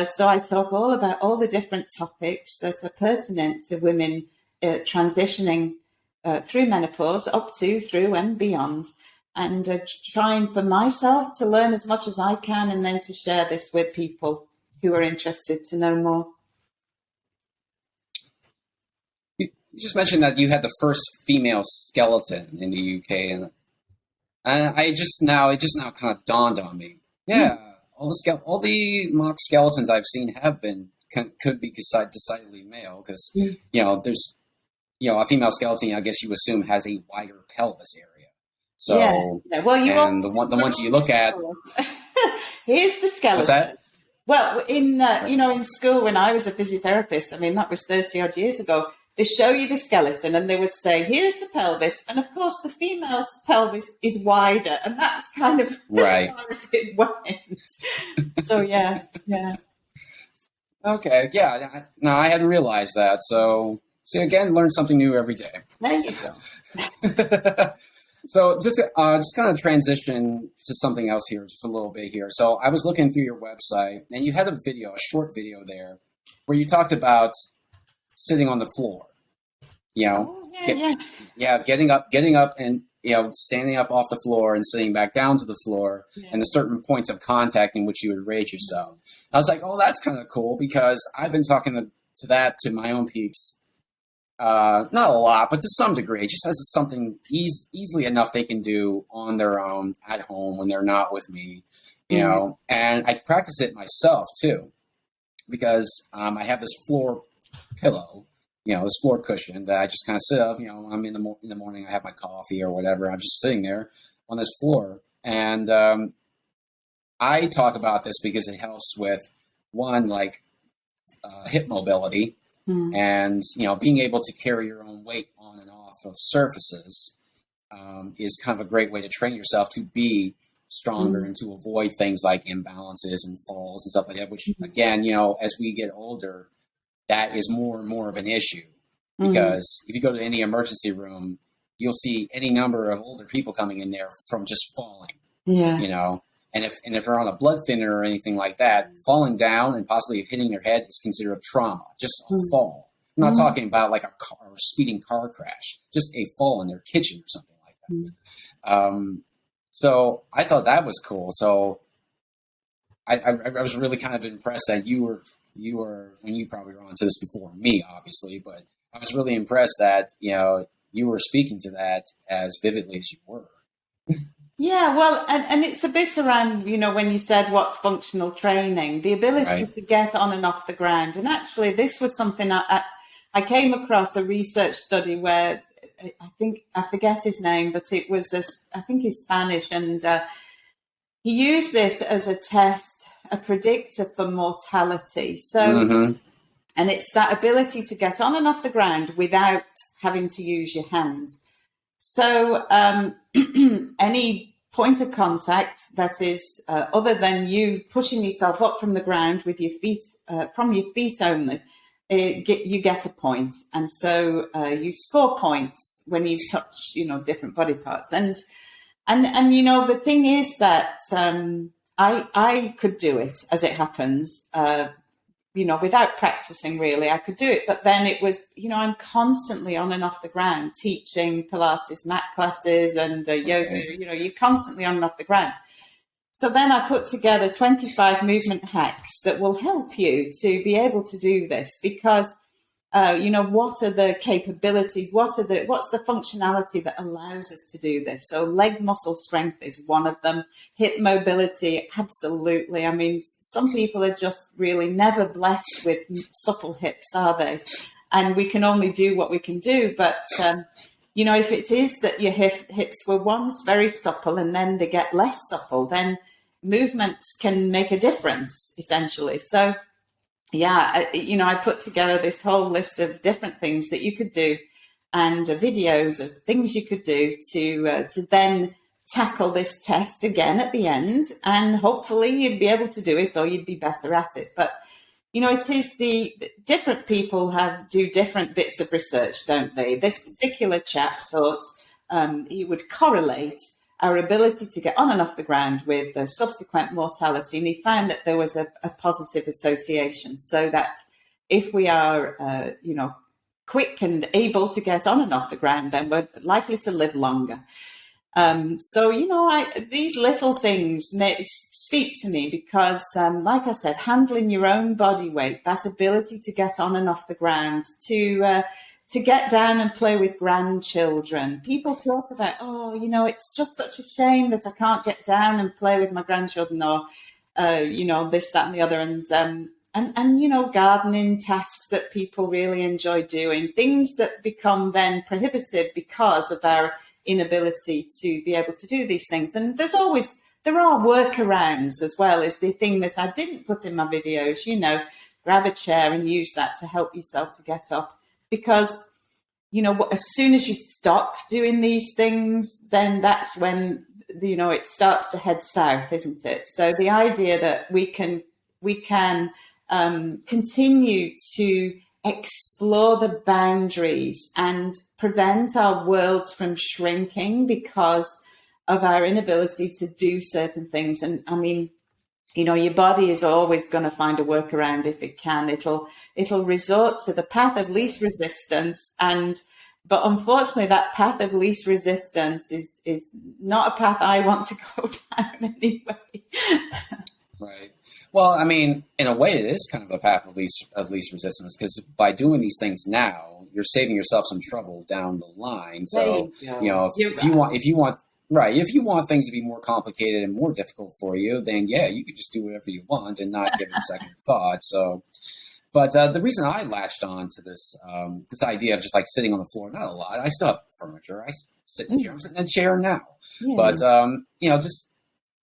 So I talk all about all the different topics that are pertinent to women transitioning through menopause, up to, through, and beyond. And trying for myself to learn as much as I can, and then to share this with people who are interested to know more. You just mentioned that you had the first female skeleton in the UK, and it just now kind of dawned on me. Yeah, all the mock skeletons I've seen could be decidedly male, because there's a female skeleton, I guess you assume, has a wider pelvis area. So yeah. Well, and the ones you look at. Here's the skeleton. What's that? Well, in school when I was a physiotherapist, I mean, that was 30 odd years ago. They show you the skeleton and they would say, here's the pelvis. And of course, the female's pelvis is wider. And that's kind of as far as it went. So, yeah. Okay. Yeah. No, I hadn't realized that. So, see, again, learn something new every day. There you go. So just kind of transition to something else here, just a little bit here. So I was looking through your website, and you had a short video there, where you talked about sitting on the floor. Getting up and standing up off the floor and sitting back down to the floor, and the certain points of contact in which you would rate yourself. I was like, oh, that's kind of cool, because I've been talking to my own peeps. Not a lot, but to some degree, just as something easily enough they can do on their own at home when they're not with me, and I practice it myself too. because I have this floor pillow, this floor cushion that I just kind of sit up. I'm in the morning, I have my coffee or whatever. I'm just sitting there on this floor, and I talk about this because it helps with one, like hip mobility, and being able to carry your own weight on and off of surfaces is kind of a great way to train yourself to be stronger and to avoid things like imbalances and falls and stuff like that, which again, as we get older, that is more and more of an issue, because if you go to any emergency room, you'll see any number of older people coming in there from just falling, and if they're on a blood thinner or anything like that, falling down and possibly hitting their head is considered a trauma, just a fall. I'm not talking about like a car or speeding car crash, just a fall in their kitchen or something like that. So I thought that was cool. So I was really kind of impressed that you were, when you probably were onto this before me, obviously, but I was really impressed that, you were speaking to that as vividly as you were. Yeah, well, and it's a bit around, when you said what's functional training, the ability to get on and off the ground. And actually, this was something I came across a research study where I forget his name, but it was, I think he's Spanish, and he used this as a test, a predictor for mortality. So, and it's that ability to get on and off the ground without having to use your hands. So any point of contact that is other than you pushing yourself up from the ground with your feet, from your feet only, you get a point. And so you score points when you touch, different body parts. And the thing is that I could do it, as it happens, without practicing really. I could do it, but then it was, I'm constantly on and off the ground teaching Pilates mat classes and yoga, you're constantly on and off the ground. So then I put together 25 movement hacks that will help you to be able to do this, because what are the capabilities? What's the functionality that allows us to do this? So leg muscle strength is one of them. Hip mobility, absolutely. I mean, some people are just really never blessed with supple hips, are they? And we can only do what we can do. But, if it is that your hips were once very supple and then they get less supple, then movements can make a difference, essentially. So, yeah, I put together this whole list of different things that you could do, and videos of things you could do to then tackle this test again at the end, and hopefully you'd be able to do it, or you'd be better at it. But it is the different people do different bits of research, don't they? This particular chap thought he would correlate our ability to get on and off the ground with the subsequent mortality. And he found that there was a positive association, so that if we are, quick and able to get on and off the ground, then we're likely to live longer. These little things speak to me because, like I said, handling your own body weight, that ability to get on and off the ground, to get down and play with grandchildren. People talk about, it's just such a shame that I can't get down and play with my grandchildren, or, this, that, and the other. And gardening tasks that people really enjoy doing, things that become then prohibitive because of our inability to be able to do these things. And there are workarounds as well, is the thing that I didn't put in my videos, grab a chair and use that to help yourself to get up. Because, as soon as you stop doing these things, then that's when, it starts to head south, isn't it? So the idea that we can continue to explore the boundaries and prevent our worlds from shrinking because of our inability to do certain things. And I mean, your body is always going to find a workaround if it can. It'll resort to the path of least resistance, but unfortunately, that path of least resistance is not a path I want to go down anyway. Right. Well, I mean, in a way, it is kind of a path of least resistance, because by doing these things now, you're saving yourself some trouble down the line. So, if you want Right. If you want things to be more complicated and more difficult for you, then yeah, you could just do whatever you want and not give it a second thought. So, but the reason I latched on to this idea of just like sitting on the floor, not a lot. I still have furniture. I sit in a chair. I'm sitting in a chair now. Yeah. But just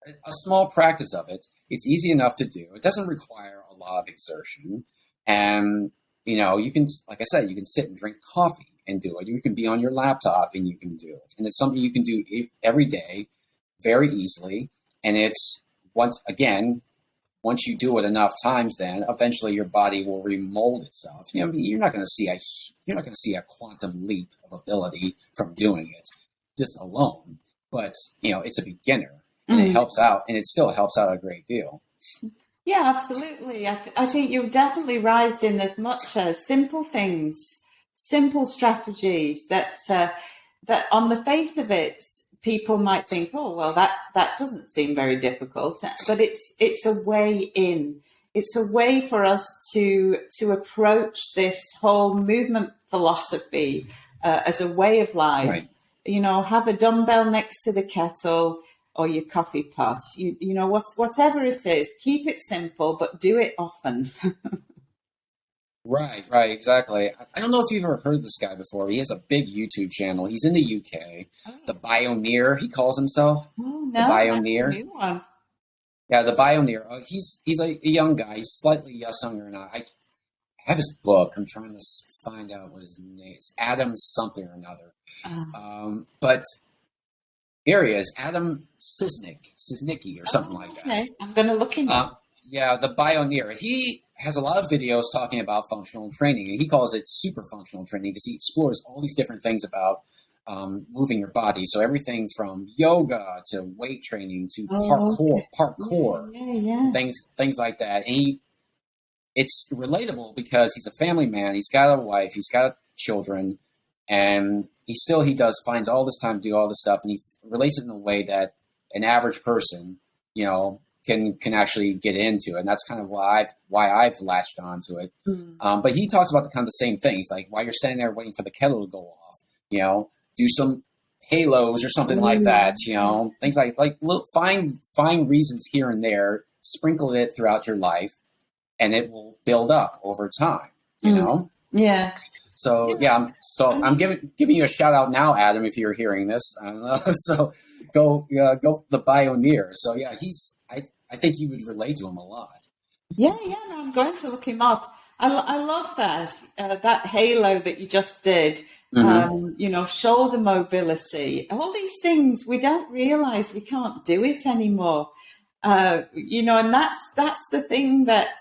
a small practice of it. It's easy enough to do. It doesn't require a lot of exertion, and you can, like I said, you can sit and drink coffee and do it. You can be on your laptop and you can do it. And it's something you can do every day very easily. And it's once you do it enough times, then eventually your body will remold itself. You're not going to see a quantum leap of ability from doing it just alone, but it's a beginner and it helps out, and it still helps out a great deal. Yeah, absolutely. I think you're definitely right in as much as simple things, simple strategies that on the face of it, people might think, oh, well, that doesn't seem very difficult, but it's a way in. It's a way for us to approach this whole movement philosophy as a way of life. Right. Have a dumbbell next to the kettle or your coffee pot. Whatever it is, keep it simple, but do it often. Right, exactly. I don't know if you've ever heard of this guy before. He has a big YouTube channel. He's in the UK. Oh. The Bioneer, he calls himself. Oh, no, the Bioneer. That's a new one. Yeah, the Bioneer. He's a young guy. He's slightly younger than I have his book. I'm trying to find out what his name is. Adam something or another. But here he is, Adam Cisnicki or something like that. Okay, I'm going to look him up. Yeah, the Bioneer. He has a lot of videos talking about functional training, and he calls it super functional training because he explores all these different things about moving your body. So everything from yoga to weight training to parkour, things like that. And it's relatable because he's a family man. He's got a wife. He's got children, and he finds all this time to do all this stuff, and he relates it in a way that an average person, can actually get into, and that's kind of why I've latched onto it. But he talks about the kind of the same things, like while you're standing there waiting for the kettle to go off, do some halos or something like that, things like find reasons here and there, sprinkle it throughout your life, and it will build up over time, Yeah. So I'm giving you a shout out now, Adam, if you're hearing this. I don't know. So go the Bioneer. So yeah, I think you would relate to him a lot. Yeah, no, I'm going to look him up. I love that halo that you just did. Shoulder mobility, all these things we don't realize we can't do it anymore. And that's the thing that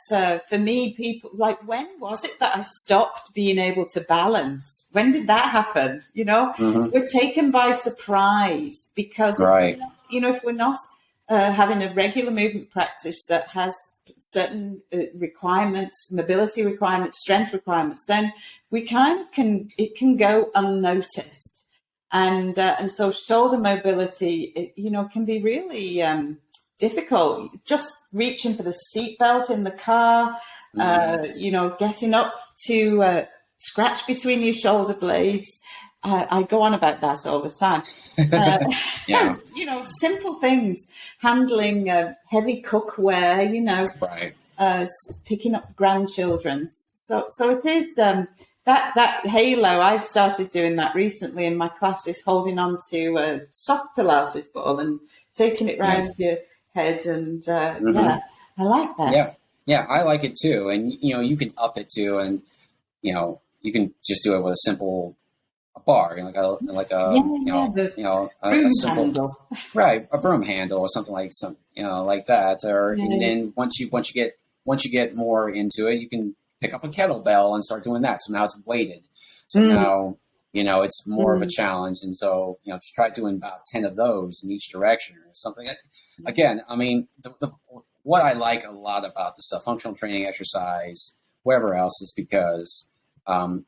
for me, people like, when was it that I stopped being able to balance? When did that happen? We're taken by surprise because, if we're not having a regular movement practice that has certain requirements, mobility requirements, strength requirements, then we it can go unnoticed. And so shoulder mobility, can be really difficult. Just reaching for the seatbelt in the car, getting up to scratch between your shoulder blades. I go on about that all the time. Simple things, handling heavy cookware, picking up grandchildren. So it is that halo. I've started doing that recently in my classes, holding on to a soft Pilates ball and taking it round your head, and I like that. Yeah, I like it too. And you can up it too, and you can just do it with a simple bar, a simple handle. Right, a broom handle or something like that. Or and then once you get more into it, you can pick up a kettlebell and start doing that. So now it's weighted. So now it's more of a challenge, and so just try doing about 10 of those in each direction or something. Again, I mean, what I like a lot about the stuff, functional training, exercise, whatever else, is because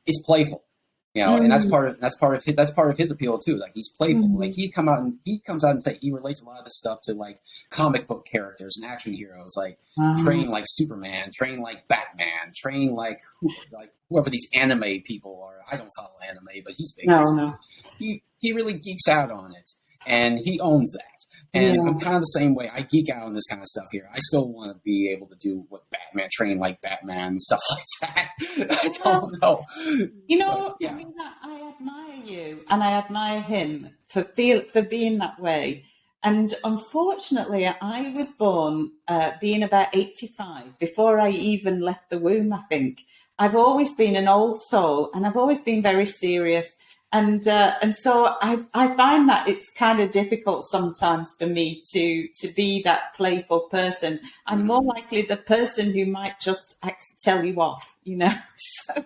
it's playful. And that's part of his appeal too. Like, he's playful. Like, he comes out and say he relates a lot of this stuff to like comic book characters and action heroes. Like, train like Superman, train like Batman, train like whoever these anime people are. I don't follow anime, but he's big. No. He really geeks out on it, And he owns that. And Yeah. I'm kind of the same way. I geek out on this kind of stuff here. I still want to be able to do what Batman, train like Batman and stuff like that. I don't know. But, I yeah. mean, I admire you and I admire him for being that way. And unfortunately, I was born being about 85 before I even left the womb, I think. I've always been an old soul and I've always been very serious. And so I find that it's kind of difficult sometimes for me to be that playful person. I'm more likely the person who might just tell you off, So,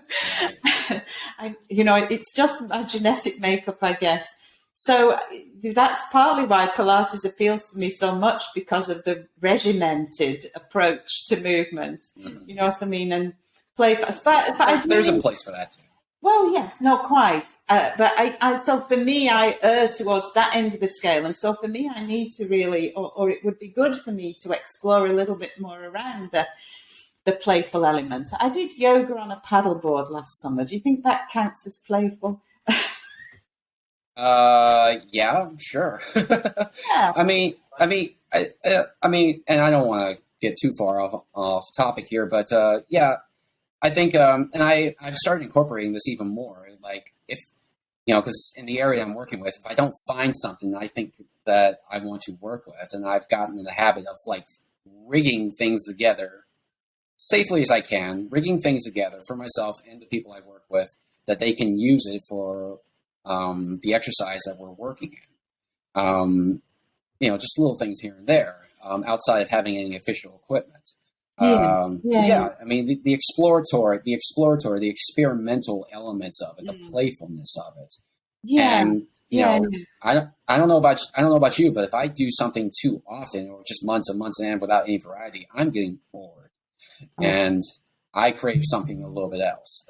it's just my genetic makeup, I guess. So that's partly why Pilates appeals to me so much, because of the regimented approach to movement. You know what I mean? And playful. But there's a place for that too. Well, yes, not quite. But so for me, I err towards that end of the scale. And so for me, I need to really, or it would be good for me to explore a little bit more around the playful element. I did yoga on a paddleboard last summer. Do you think that counts as playful? Yeah, sure. Yeah. I mean, and I don't want to get too far off topic here, but yeah, I think, and I've started incorporating this even more. Like, if because in the area I'm working with, if I don't find something that I think that I want to work with, and I've gotten in the habit of like rigging things together safely as I can, rigging things together for myself and the people I work with, that they can use it for the exercise that we're working in. Just little things here and there, outside of having any official equipment. Yeah. I mean, the exploratory, the experimental elements of it, the playfulness of it. Yeah. And I don't know about you, but if I do something too often, or just months and months and without any variety, I'm getting bored, and I crave something a little bit else.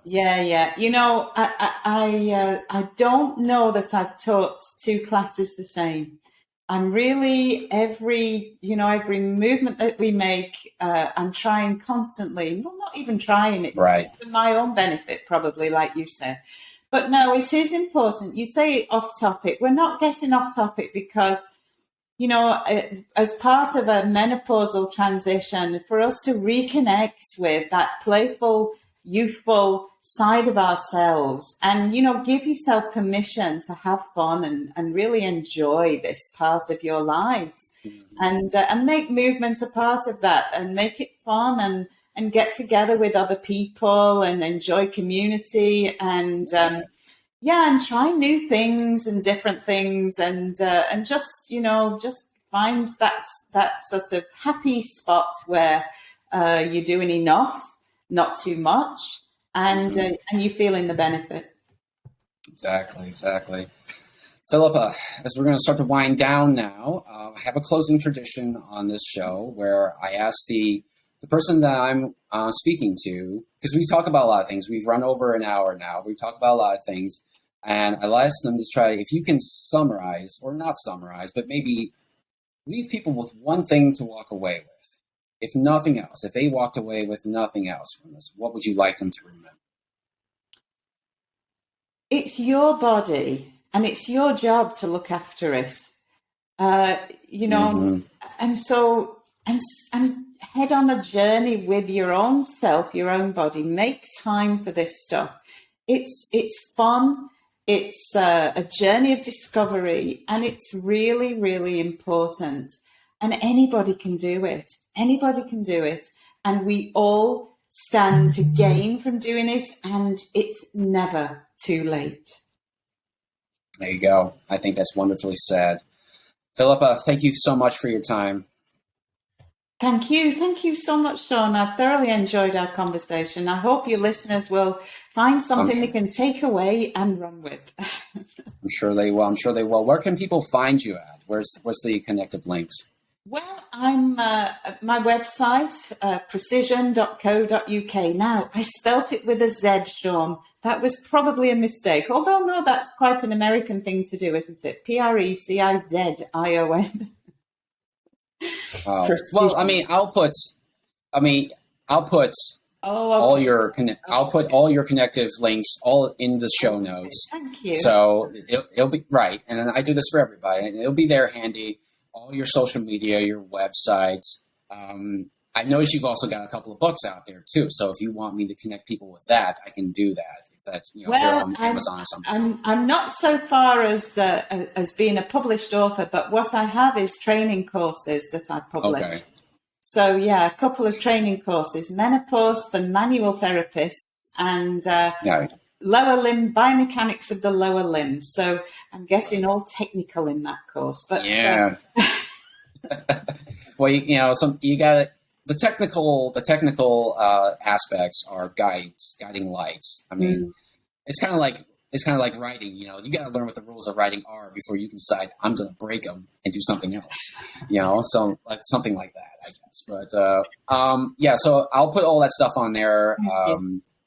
Yeah. I don't know that I've taught two classes the same. I'm really, every movement that we make, I'm trying constantly. Well, not even trying, it's Right. for my own benefit, probably, like you said. But no, it is important. You say off topic. We're not getting off topic because, as part of a menopausal transition, for us to reconnect with that playful, youthful side of ourselves and, give yourself permission to have fun and really enjoy this part of your lives, and make movements a part of that, and make it fun, and get together with other people and enjoy community, and try new things and different things, and just find that sort of happy spot where you're doing enough, not too much, and you're feeling the benefit. Exactly. Phillipa, as we're going to start to wind down now, I have a closing tradition on this show where I ask the person that I'm speaking to, because we talk about a lot of things. We've run over an hour now. We talk about a lot of things. And I ask them to try, if you can summarize, or not summarize, but maybe leave people with one thing to walk away with. If nothing else, if they walked away with nothing else from this, what would you like them to remember? It's your body, and it's your job to look after it. And so, and head on a journey with your own self, your own body. Make time for this stuff. It's fun. It's a journey of discovery, and it's really, really important. And anybody can do it. Anybody can do it. And we all stand to gain from doing it. And it's never too late. There you go. I think that's wonderfully said. Phillipa, thank you so much for your time. Thank you. Thank you so much, Sean. I've thoroughly enjoyed our conversation. I hope your listeners will find something they can take away and run with. I'm sure they will. Where can people find you at? Where's the connective links? Well, I'm my website, precizion.co.uk. Now, I spelt it with a Z, Sean. That was probably a mistake. Although, no, that's quite an American thing to do, isn't it? Precizion. Well, I'll put Oh, all okay. your I'll put all your connective links all in the show notes. Thank you. So it'll be right. And then I do this for everybody, and it'll be there handy. All your social media, your website. I noticed you've also got a couple of books out there too. So if you want me to connect people with that, I can do that. If that's, if they're on Amazon or something. I'm not so far as being a published author, but what I have is training courses that I publish. Okay. So yeah, a couple of training courses: Menopause for manual therapists and lower limb biomechanics of the lower limb. So I'm getting all technical in that course, but yeah. Well, you got the technical aspects are guiding lights. I mean, it's kind of like writing. You got to learn what the rules of writing are before you can decide I'm going to break them and do something else. So like something like that, I guess. But so I'll put all that stuff on there.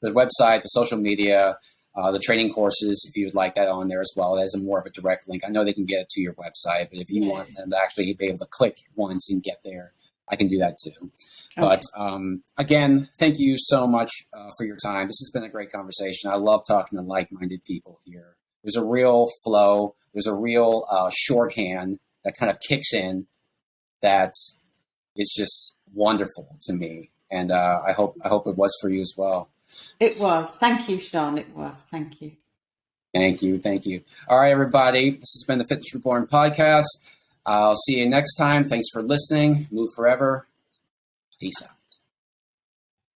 The website, the social media, the training courses, if you would like that on there as well. There's more of a direct link. I know they can get it to your website, but if you want them to actually be able to click once and get there, I can do that too. Okay. But again, thank you so much for your time. This has been a great conversation. I love talking to like-minded people here. There's a real flow. There's a real shorthand that kind of kicks in that is just wonderful to me. And I hope it was for you as well. It was. Thank you, Sean. It was. Thank you. Thank you. Thank you. All right, everybody. This has been the Fitness Reborn podcast. I'll see you next time. Thanks for listening. Move forever. Peace out.